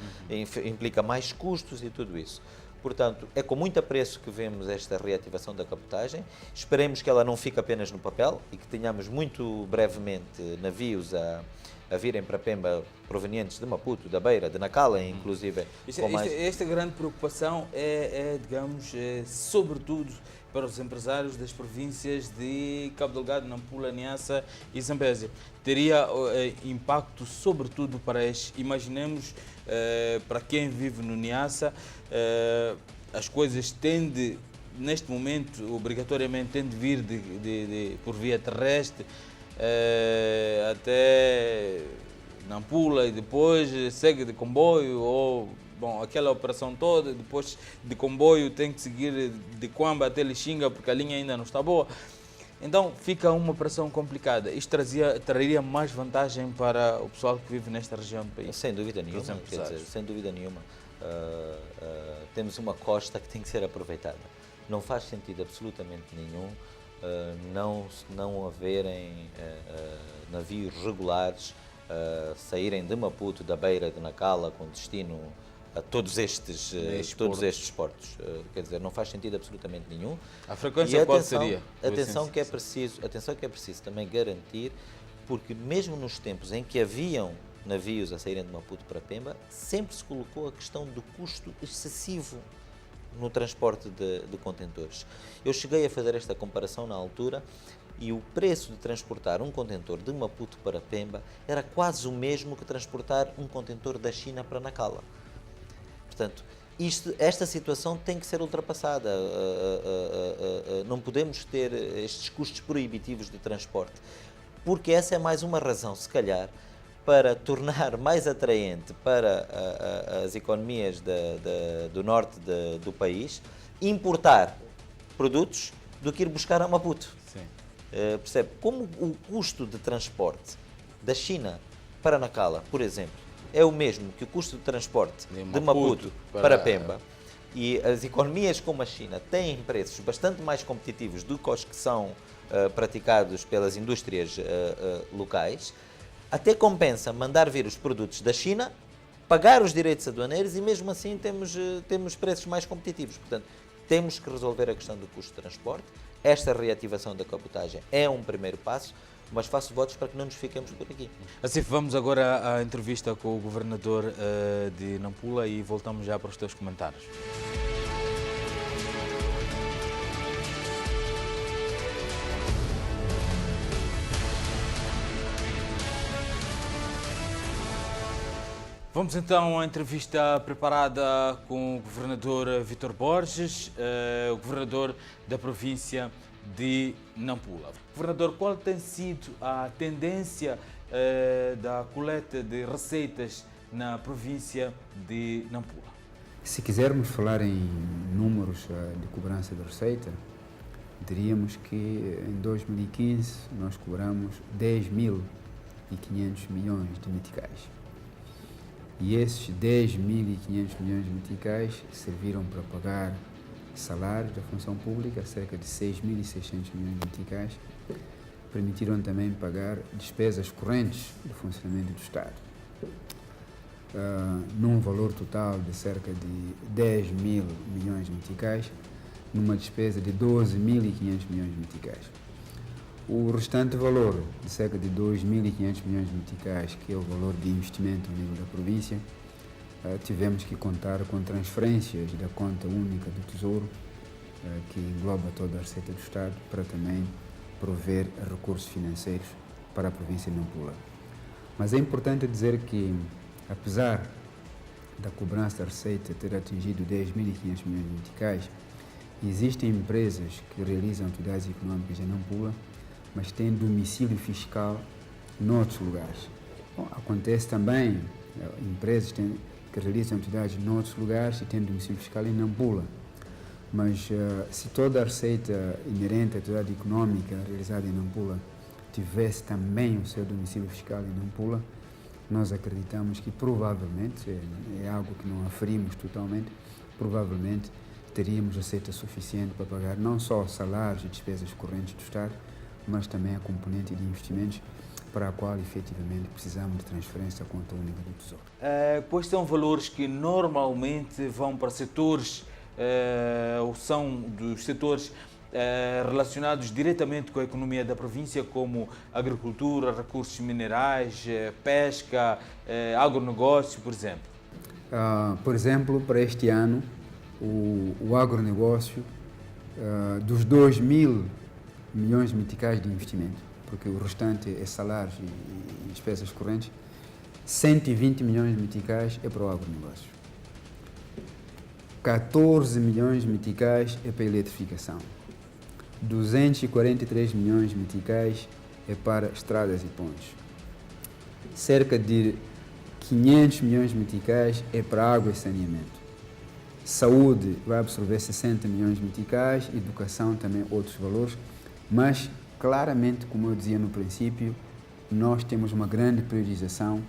implica mais custos e tudo isso. Portanto, é com muito apreço que vemos esta reativação da cabotagem. Esperemos que ela não fique apenas no papel e que tenhamos muito brevemente navios a virem para Pemba provenientes de Maputo, da Beira, de Nacala, inclusive. Esta grande preocupação digamos, sobretudo para os empresários das províncias de Cabo Delgado, Nampula, Niassa e Zambésia. Teria impacto sobretudo para imaginemos, para quem vive no Niassa, as coisas tendem, neste momento, obrigatoriamente têm de vir por via terrestre até Nampula e depois segue de comboio ou aquela operação toda, depois de comboio tem que seguir de Quamba até Lixinga porque a linha ainda não está boa. Então fica uma operação complicada. Isto traria mais vantagem para o pessoal que vive nesta região do país? Sem dúvida nenhuma. Quer dizer, sem dúvida nenhuma. Temos uma costa que tem que ser aproveitada. Não faz sentido absolutamente nenhum não haverem navios regulares saírem de Maputo, da Beira, de Nacala, com destino a todos estes portos. Quer dizer, não faz sentido absolutamente nenhum. A frequência qual seria? Atenção que é preciso também garantir, porque mesmo nos tempos em que haviam navios a saírem de Maputo para Pemba, sempre se colocou a questão do custo excessivo no transporte de contentores. Eu cheguei a fazer esta comparação na altura e o preço de transportar um contentor de Maputo para Pemba era quase o mesmo que transportar um contentor da China para Nacala. Portanto, esta situação tem que ser ultrapassada. Não podemos ter estes custos proibitivos de transporte, porque essa é mais uma razão, se calhar, para tornar mais atraente para as economias do norte do país importar produtos do que ir buscar a Maputo. Sim. Percebe? Como o custo de transporte da China para Nacala, por exemplo, é o mesmo que o custo de transporte de Maputo para Pemba, e as economias como a China têm preços bastante mais competitivos do que os que são praticados pelas indústrias locais, até compensa mandar vir os produtos da China, pagar os direitos aduaneiros e mesmo assim temos preços mais competitivos. Portanto, temos que resolver a questão do custo de transporte. Esta reativação da cabotagem é um primeiro passo, mas faço votos para que não nos fiquemos por aqui. Assim, vamos agora à entrevista com o governador de Nampula e voltamos já para os teus comentários. Vamos então à entrevista preparada com o governador Vítor Borges, o governador da província de Nampula. Governador, qual tem sido a tendência da coleta de receitas na província de Nampula? Se quisermos falar em números de cobrança de receita, diríamos que em 2015 nós cobramos 10.500 milhões de meticais. E esses 10.500 milhões de meticais serviram para pagar salários da função pública, cerca de 6.600 milhões de meticais, permitiram também pagar despesas correntes do funcionamento do Estado, num valor total de cerca de 10 mil milhões de meticais, numa despesa de 12.500 milhões de meticais. O restante valor, de cerca de 2.500 milhões de meticais, que é o valor de investimento no nível da província, tivemos que contar com transferências da conta única do Tesouro, que engloba toda a receita do Estado, para também prover recursos financeiros para a província de Nampula. Mas é importante dizer que, apesar da cobrança da receita ter atingido 10.500 milhões de meticais, existem empresas que realizam atividades econômicas em Nampula, mas têm domicílio fiscal noutros lugares. Bom, acontece também empresas que realizam atividades noutros lugares e têm domicílio fiscal em Nampula. Mas se toda a receita inerente à atividade econômica realizada em Nampula tivesse também o seu domicílio fiscal em Nampula, nós acreditamos que provavelmente, é algo que não aferimos totalmente, provavelmente teríamos receita suficiente para pagar não só salários e despesas correntes do Estado, mas também a componente de investimentos para a qual efetivamente precisamos de transferência à conta única do Tesouro. Quais são valores que normalmente vão para setores, ou são dos setores relacionados diretamente com a economia da província, como agricultura, recursos minerais, pesca, agronegócio, por exemplo? Por exemplo, para este ano, o agronegócio, dos 2.000 milhões de meticais de investimento, porque o restante é salários e despesas correntes, 120 milhões de meticais é para o agronegócio. 14 milhões de meticais é para a eletrificação. 243 milhões de meticais é para estradas e pontes. Cerca de 500 milhões de meticais é para água e saneamento. Saúde vai absorver 60 milhões de meticais, educação também outros valores, mas claramente, como eu dizia no princípio, nós temos uma grande priorização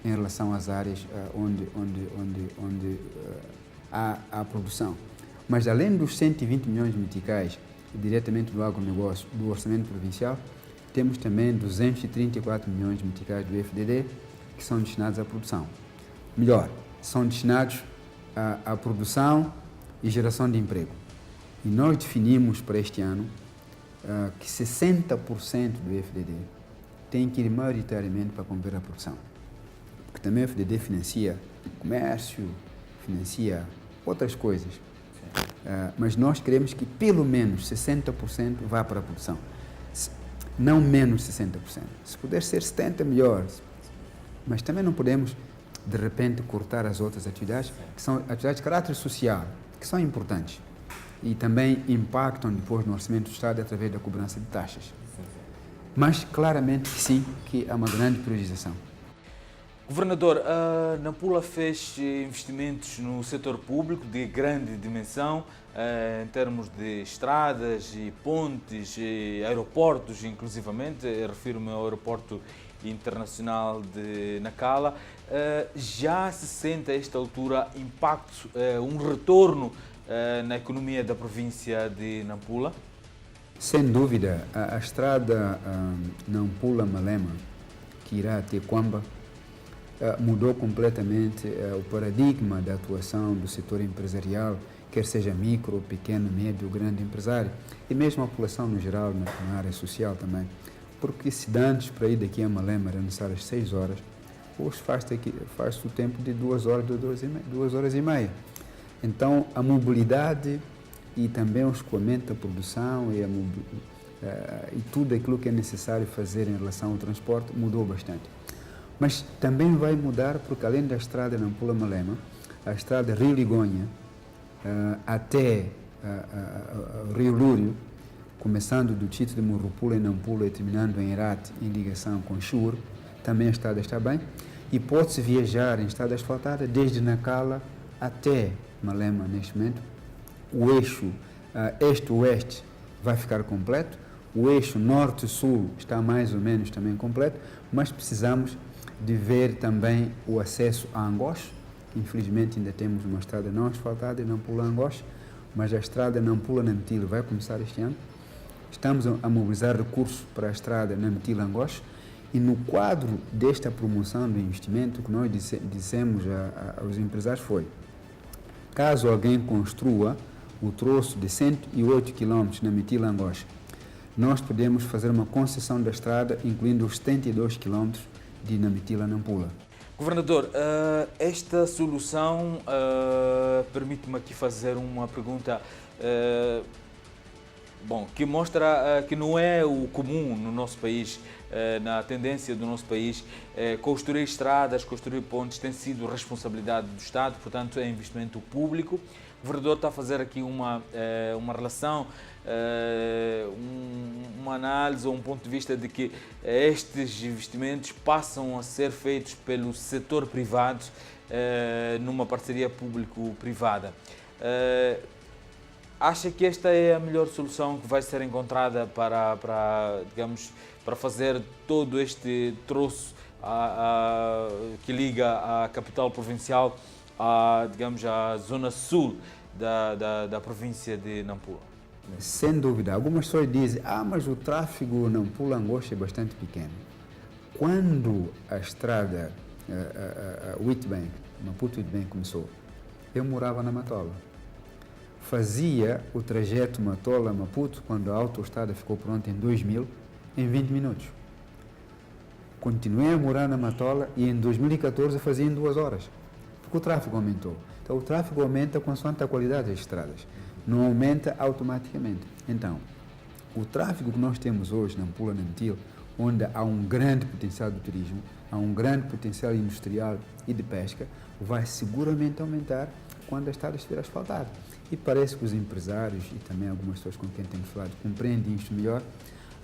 em relação às áreas onde há produção. Mas além dos 120 milhões de meticais diretamente do agronegócio, do orçamento provincial, temos também 234 milhões de meticais do FDD que são destinados à produção. Melhor, são destinados à produção e geração de emprego. E nós definimos para este ano que 60% do FDD tem que ir maioritariamente para promover a produção. Porque também o FDD financia comércio, financia outras coisas. Mas nós queremos que pelo menos 60% vá para a produção. Não menos 60%. Se puder ser 70%, melhor. Mas também não podemos, de repente, cortar as outras atividades, que são atividades de caráter social, que são importantes e também impactam depois no orçamento do Estado através da cobrança de taxas. Mas, claramente, sim, que há uma grande priorização. Governador, a Nampula fez investimentos no setor público de grande dimensão, em termos de estradas e pontes, e aeroportos, inclusivamente. Refiro-me ao aeroporto internacional de Nacala. Já se sente a esta altura impacto, um retorno na economia da província de Nampula? Sem dúvida, a estrada Nampula-Malema, que irá até Quamba, mudou completamente o paradigma da atuação do setor empresarial, quer seja micro, pequeno, médio, grande empresário, e mesmo a população no geral, na área social também. Porque se antes para ir daqui a Malema era necessário 6 horas, hoje faz-se o tempo de 2 horas, 2 horas e meia. Então, a mobilidade e também o escoamento da produção e tudo aquilo que é necessário fazer em relação ao transporte mudou bastante. Mas também vai mudar porque, além da estrada Nampula-Malema, a estrada Rio-Ligonha até Rio Lúrio, começando do Tito de Murupula em Nampula e terminando em Irate, em ligação com Chur, também a estrada está bem. E pode-se viajar em estrada asfaltada desde Nacala até Malema neste momento. O eixo este-oeste vai ficar completo, o eixo norte-sul está mais ou menos também completo, mas precisamos de ver também o acesso a Angoche. Infelizmente ainda temos uma estrada não asfaltada em Nampula-Angoche, mas a estrada Nampula-Namptila vai começar este ano. Estamos a mobilizar recursos para a estrada Namptila-Angoche e no quadro desta promoção do investimento, o que nós dissemos aos empresários foi: caso alguém construa o troço de 108 km na Namptila-Angoche, nós podemos fazer uma concessão da estrada, incluindo os 72 km de Namptila-Nampula. Governador, esta solução permite-me aqui fazer uma pergunta que mostra que não é o comum no nosso país, na tendência do nosso país. Construir estradas, construir pontes tem sido responsabilidade do Estado, portanto é investimento público. O governador está a fazer aqui uma relação, uma análise ou um ponto de vista de que estes investimentos passam a ser feitos pelo setor privado numa parceria público-privada. Acha que esta é a melhor solução que vai ser encontrada para fazer todo este troço que liga a capital provincial à zona sul da província de Nampula? Sem dúvida. Algumas pessoas dizem, mas o tráfego Nampula-Angoche é bastante pequeno. Quando a estrada Witbank, Maputo-Witbank começou, eu morava na Matola. Fazia o trajeto Matola-Maputo, quando a autoestrada ficou pronta em 2000, em 20 minutos. Continuei a morar na Matola e em 2014 fazia em 2 horas, porque o tráfego aumentou. Então o tráfego aumenta consoante a qualidade das estradas, não aumenta automaticamente. Então, o tráfego que nós temos hoje na Nampula-Namptila, onde há um grande potencial de turismo, há um grande potencial industrial e de pesca, vai seguramente aumentar quando a estrada estiver asfaltada. E parece que os empresários e também algumas pessoas com quem temos falado compreendem isto melhor.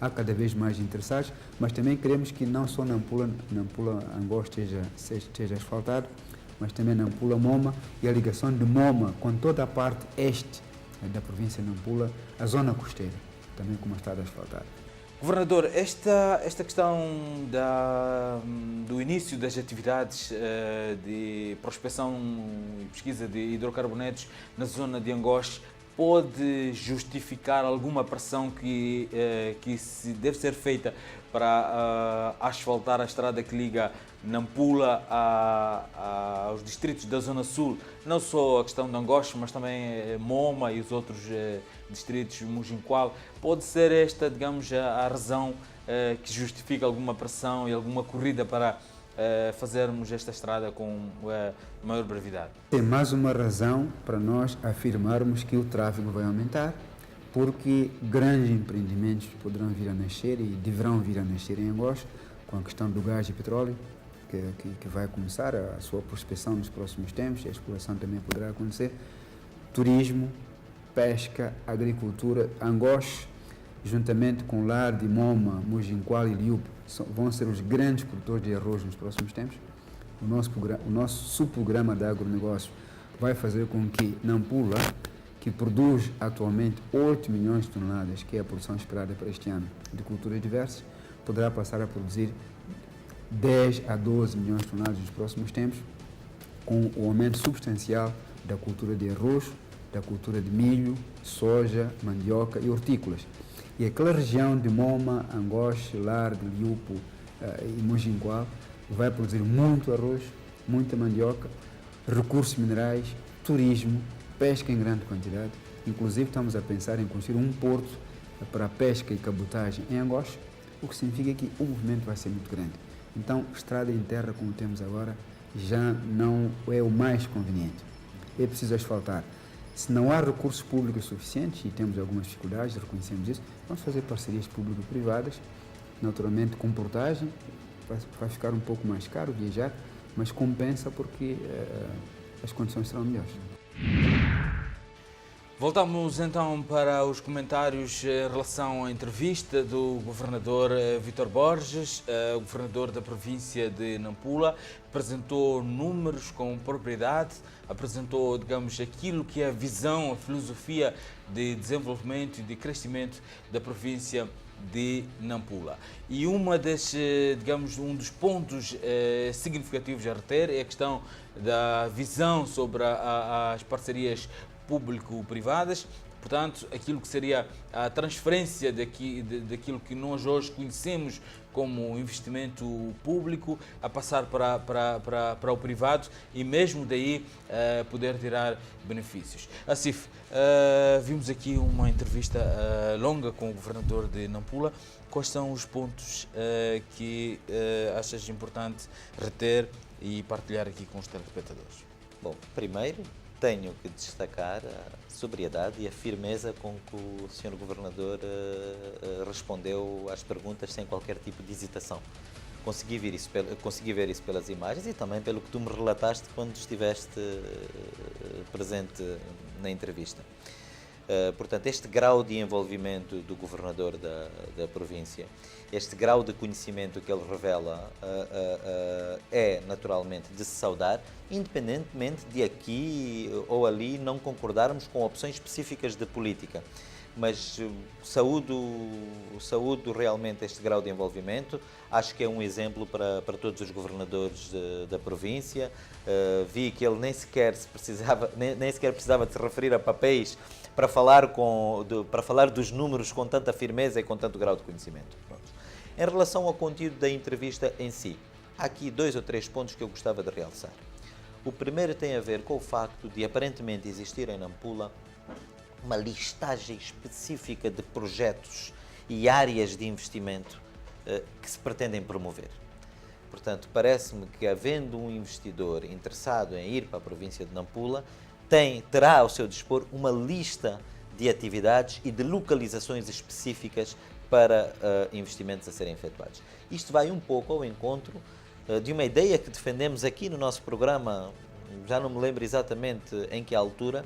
Há cada vez mais interessados, mas também queremos que não só Nampula-Angoche esteja asfaltado, mas também Nampula-Moma e a ligação de Moma com toda a parte este da província de Nampula, a zona costeira, também com uma estrada asfaltada. Governador, esta questão do início das atividades de prospecção e pesquisa de hidrocarbonetos na zona de Angoche pode justificar alguma pressão que deve ser feita para asfaltar a estrada que liga Nampula aos distritos da Zona Sul, não só a questão de Angoche, mas também Moma e os outros distritos, Mujinqual? Pode ser esta, a razão que justifica alguma pressão e alguma corrida para fazermos esta estrada com maior brevidade? Tem mais uma razão para nós afirmarmos que o tráfego vai aumentar, porque grandes empreendimentos poderão vir a nascer e deverão vir a nascer em Angola, com a questão do gás e petróleo, que vai começar a sua prospecção nos próximos tempos, e a exploração também poderá acontecer, turismo, pesca, agricultura. Angola, juntamente com Larde, Moma, Mujinqual e Liupo, vão ser os grandes produtores de arroz nos próximos tempos. O nosso subprograma de agronegócio vai fazer com que Nampula, que produz atualmente 8 milhões de toneladas, que é a produção esperada para este ano, de culturas diversas, poderá passar a produzir 10 a 12 milhões de toneladas nos próximos tempos, com o aumento substancial da cultura de arroz, da cultura de milho, soja, mandioca e hortícolas. E aquela região de Moma, Angoche, Larde, Liupo e Mujinqual vai produzir muito arroz, muita mandioca, recursos minerais, turismo, pesca em grande quantidade. Inclusive estamos a pensar em construir um porto para pesca e cabotagem em Angoche, o que significa que o movimento vai ser muito grande. Então, estrada em terra, como temos agora, já não é o mais conveniente. É preciso asfaltar. Se não há recursos públicos suficientes, e temos algumas dificuldades, reconhecemos isso, vamos fazer parcerias público-privadas, naturalmente com portagem, vai ficar um pouco mais caro viajar, mas compensa porque as condições serão melhores. Voltamos então para os comentários em relação à entrevista do governador Vítor Borges. O governador da província de Nampula apresentou números com propriedade, apresentou, digamos, aquilo que é a visão, a filosofia de desenvolvimento e de crescimento da província de Nampula. E um dos pontos significativos a reter é a questão da visão sobre as parcerias público-privadas, portanto, aquilo que seria a transferência daquilo que nós hoje conhecemos como investimento público a passar para o privado e mesmo daí poder tirar benefícios. Asif, vimos aqui uma entrevista longa com o governador de Nampula. Quais são os pontos que achas importante reter e partilhar aqui com os telespectadores? Bom, primeiro tenho que destacar a sobriedade e a firmeza com que o Sr. Governador respondeu às perguntas sem qualquer tipo de hesitação. Consegui ver isso pelas imagens e também pelo que tu me relataste quando estiveste presente na entrevista. Portanto, este grau de envolvimento do Governador da província, este grau de conhecimento que ele revela é naturalmente de se saudar, independentemente de aqui ou ali não concordarmos com opções específicas de política. Mas saúdo realmente este grau de envolvimento, acho que é um exemplo para todos os governadores da província. Vi que ele nem sequer precisava de se referir a papéis para falar dos números com tanta firmeza e com tanto grau de conhecimento. Pronto. Em relação ao conteúdo da entrevista em si, há aqui 2 ou 3 pontos que eu gostava de realçar. O primeiro tem a ver com o facto de aparentemente existir em Nampula uma listagem específica de projetos e áreas de investimento que se pretendem promover. Portanto, parece-me que, havendo um investidor interessado em ir para a província de Nampula, terá ao seu dispor uma lista de atividades e de localizações específicas para investimentos a serem efetuados. Isto vai um pouco ao encontro de uma ideia que defendemos aqui no nosso programa, já não me lembro exatamente em que altura,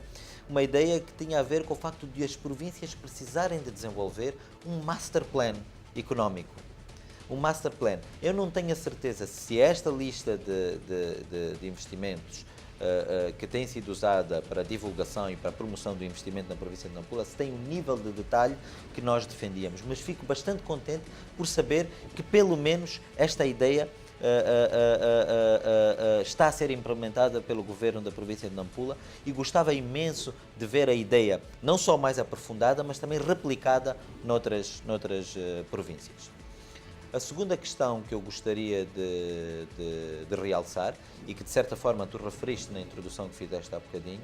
uma ideia que tinha a ver com o facto de as províncias precisarem de desenvolver um master plan económico. Um master plan. Eu não tenho a certeza se esta lista de investimentos que tem sido usada para a divulgação e para a promoção do investimento na província de Nampula, se tem o nível de detalhe que nós defendíamos, mas fico bastante contente por saber que pelo menos esta ideia está a ser implementada pelo governo da província de Nampula e gostava imenso de ver a ideia não só mais aprofundada, mas também replicada noutras províncias. A segunda questão que eu gostaria de realçar, e que de certa forma tu referiste na introdução que fizeste há bocadinho,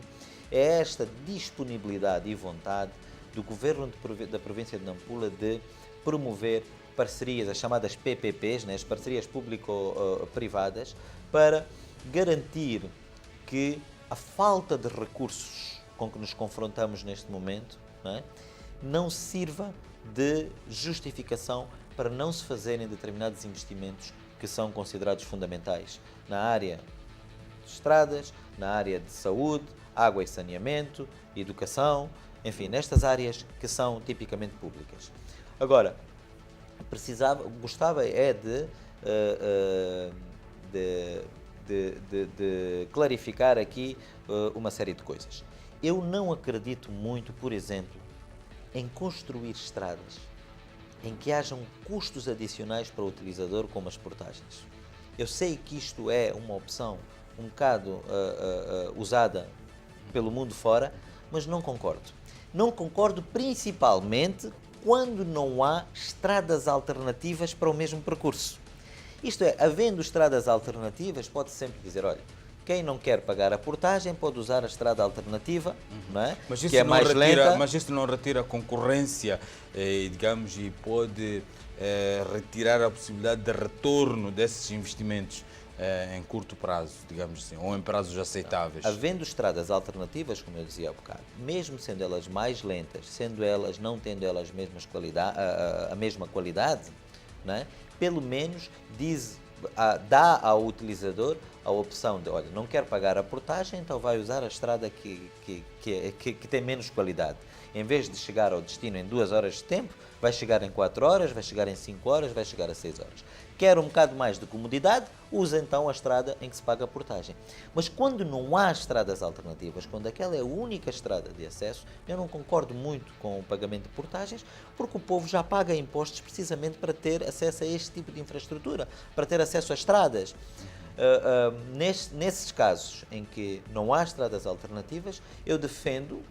é esta disponibilidade e vontade do governo da província de Nampula de promover parcerias, as chamadas PPPs, né, as parcerias público-privadas, para garantir que a falta de recursos com que nos confrontamos neste momento, não sirva de justificação para não se fazerem determinados investimentos que são considerados fundamentais na área de estradas, na área de saúde, água e saneamento, educação, enfim, nestas áreas que são tipicamente públicas. Agora, gostava de clarificar aqui uma série de coisas. Eu não acredito muito, por exemplo, em construir estradas em que hajam custos adicionais para o utilizador, como as portagens. Eu sei que isto é uma opção um bocado usada pelo mundo fora, mas não concordo. Não concordo principalmente quando não há estradas alternativas para o mesmo percurso. Isto é, havendo estradas alternativas, pode sempre dizer, olha, quem não quer pagar a portagem pode usar a estrada alternativa, não é? Mas isso que é não mais lenta. Mas isso não retira a concorrência, digamos, e pode retirar a possibilidade de retorno desses investimentos em curto prazo, digamos assim, ou em prazos aceitáveis. Havendo estradas alternativas, como eu dizia há bocado, mesmo sendo elas mais lentas, sendo elas, não tendo elas a mesma qualidade, não é? Pelo menos dá ao utilizador a opção de, olha, não quer pagar a portagem, então vai usar a estrada que tem menos qualidade. Em vez de chegar ao destino em 2 horas de tempo, vai chegar em 4 horas, vai chegar em 5 horas, vai chegar a 6 horas. Quer um bocado mais de comodidade, usa então a estrada em que se paga a portagem. Mas quando não há estradas alternativas, quando aquela é a única estrada de acesso, eu não concordo muito com o pagamento de portagens, porque o povo já paga impostos precisamente para ter acesso a este tipo de infraestrutura, para ter acesso a estradas. Nesses casos em que não há estradas alternativas, eu defendo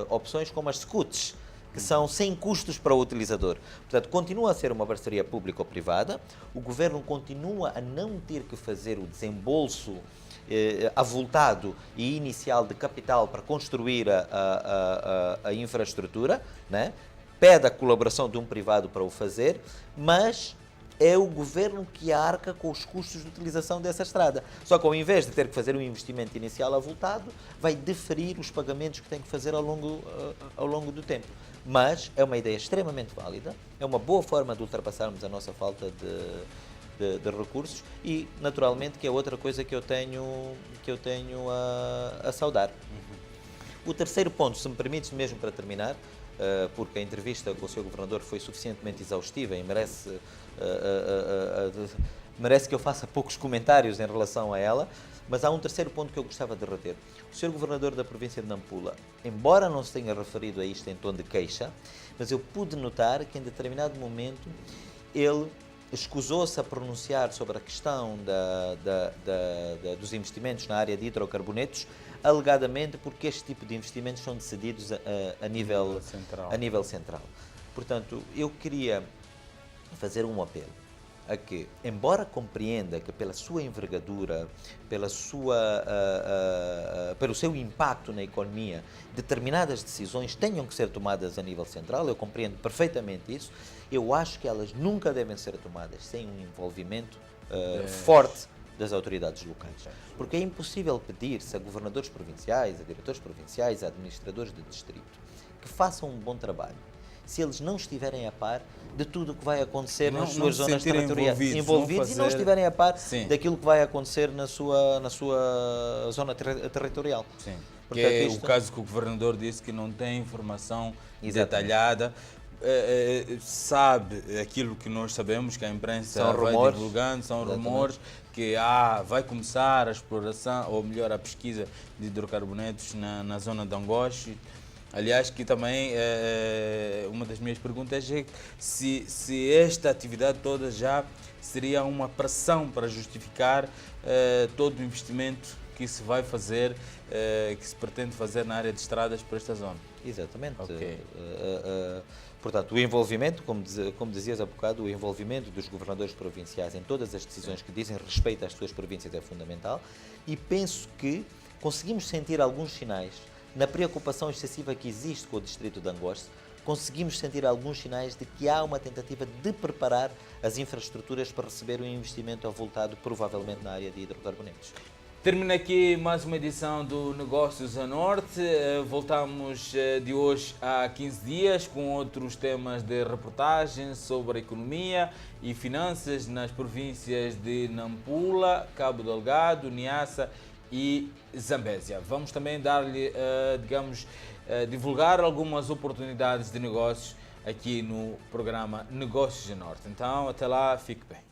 opções como as SCUTs, que são sem custos para o utilizador. Portanto, continua a ser uma parceria público-privada, o governo continua a não ter que fazer o desembolso avultado e inicial de capital para construir a infraestrutura, né? Pede a colaboração de um privado para o fazer, mas é o governo que arca com os custos de utilização dessa estrada. Só que ao invés de ter que fazer um investimento inicial avultado, vai deferir os pagamentos que tem que fazer ao longo do tempo. Mas é uma ideia extremamente válida, é uma boa forma de ultrapassarmos a nossa falta de recursos e, naturalmente, que é outra coisa que eu tenho a saudar. O terceiro ponto, se me permites mesmo para terminar, porque a entrevista com o Sr. Governador foi suficientemente exaustiva e merece que eu faça poucos comentários em relação a ela, mas há um terceiro ponto que eu gostava de reter. O Sr. Governador da província de Nampula, embora não se tenha referido a isto em tom de queixa, mas eu pude notar que em determinado momento ele escusou-se a pronunciar sobre a questão dos investimentos na área de hidrocarbonetos, alegadamente porque este tipo de investimentos são decididos a nível central. Portanto, eu queria fazer um apelo a que, embora compreenda que pela sua envergadura, pelo seu impacto na economia, determinadas decisões tenham que ser tomadas a nível central, eu compreendo perfeitamente isso, eu acho que elas nunca devem ser tomadas sem um envolvimento forte das autoridades locais. Porque é impossível pedir-se a governadores provinciais, a diretores provinciais, a administradores de distrito, que façam um bom trabalho, se eles não estiverem a par de tudo o que vai acontecer nas suas zonas territoriais, envolvidos e não estiverem a par daquilo que vai acontecer na sua zona territorial. Sim. Portanto, é o caso que o governador disse que não tem informação detalhada, sabe aquilo que nós sabemos, que a imprensa vai divulgando, são rumores, que vai começar a exploração, ou melhor, a pesquisa de hidrocarbonetos na zona de Angoche. Aliás, que também uma das minhas perguntas é se esta atividade toda já seria uma pressão para justificar todo o investimento que se vai fazer, que se pretende fazer na área de estradas para esta zona. Exatamente. Okay. Portanto, o envolvimento, como dizias há bocado, o envolvimento dos governadores provinciais em todas as decisões que dizem respeito às suas províncias é fundamental e penso que conseguimos sentir alguns sinais na preocupação excessiva que existe com o distrito de Angoche conseguimos sentir alguns sinais de que há uma tentativa de preparar as infraestruturas para receber um investimento avultado, provavelmente na área de hidrocarbonetos. Termina aqui mais uma edição do Negócios a Norte. Voltamos de hoje a 15 dias com outros temas de reportagem sobre a economia e finanças nas províncias de Nampula, Cabo Delgado, Niassa e Zambésia. Vamos também dar-lhe, divulgar algumas oportunidades de negócios aqui no programa Negócios a Norte. Então, até lá, fique bem.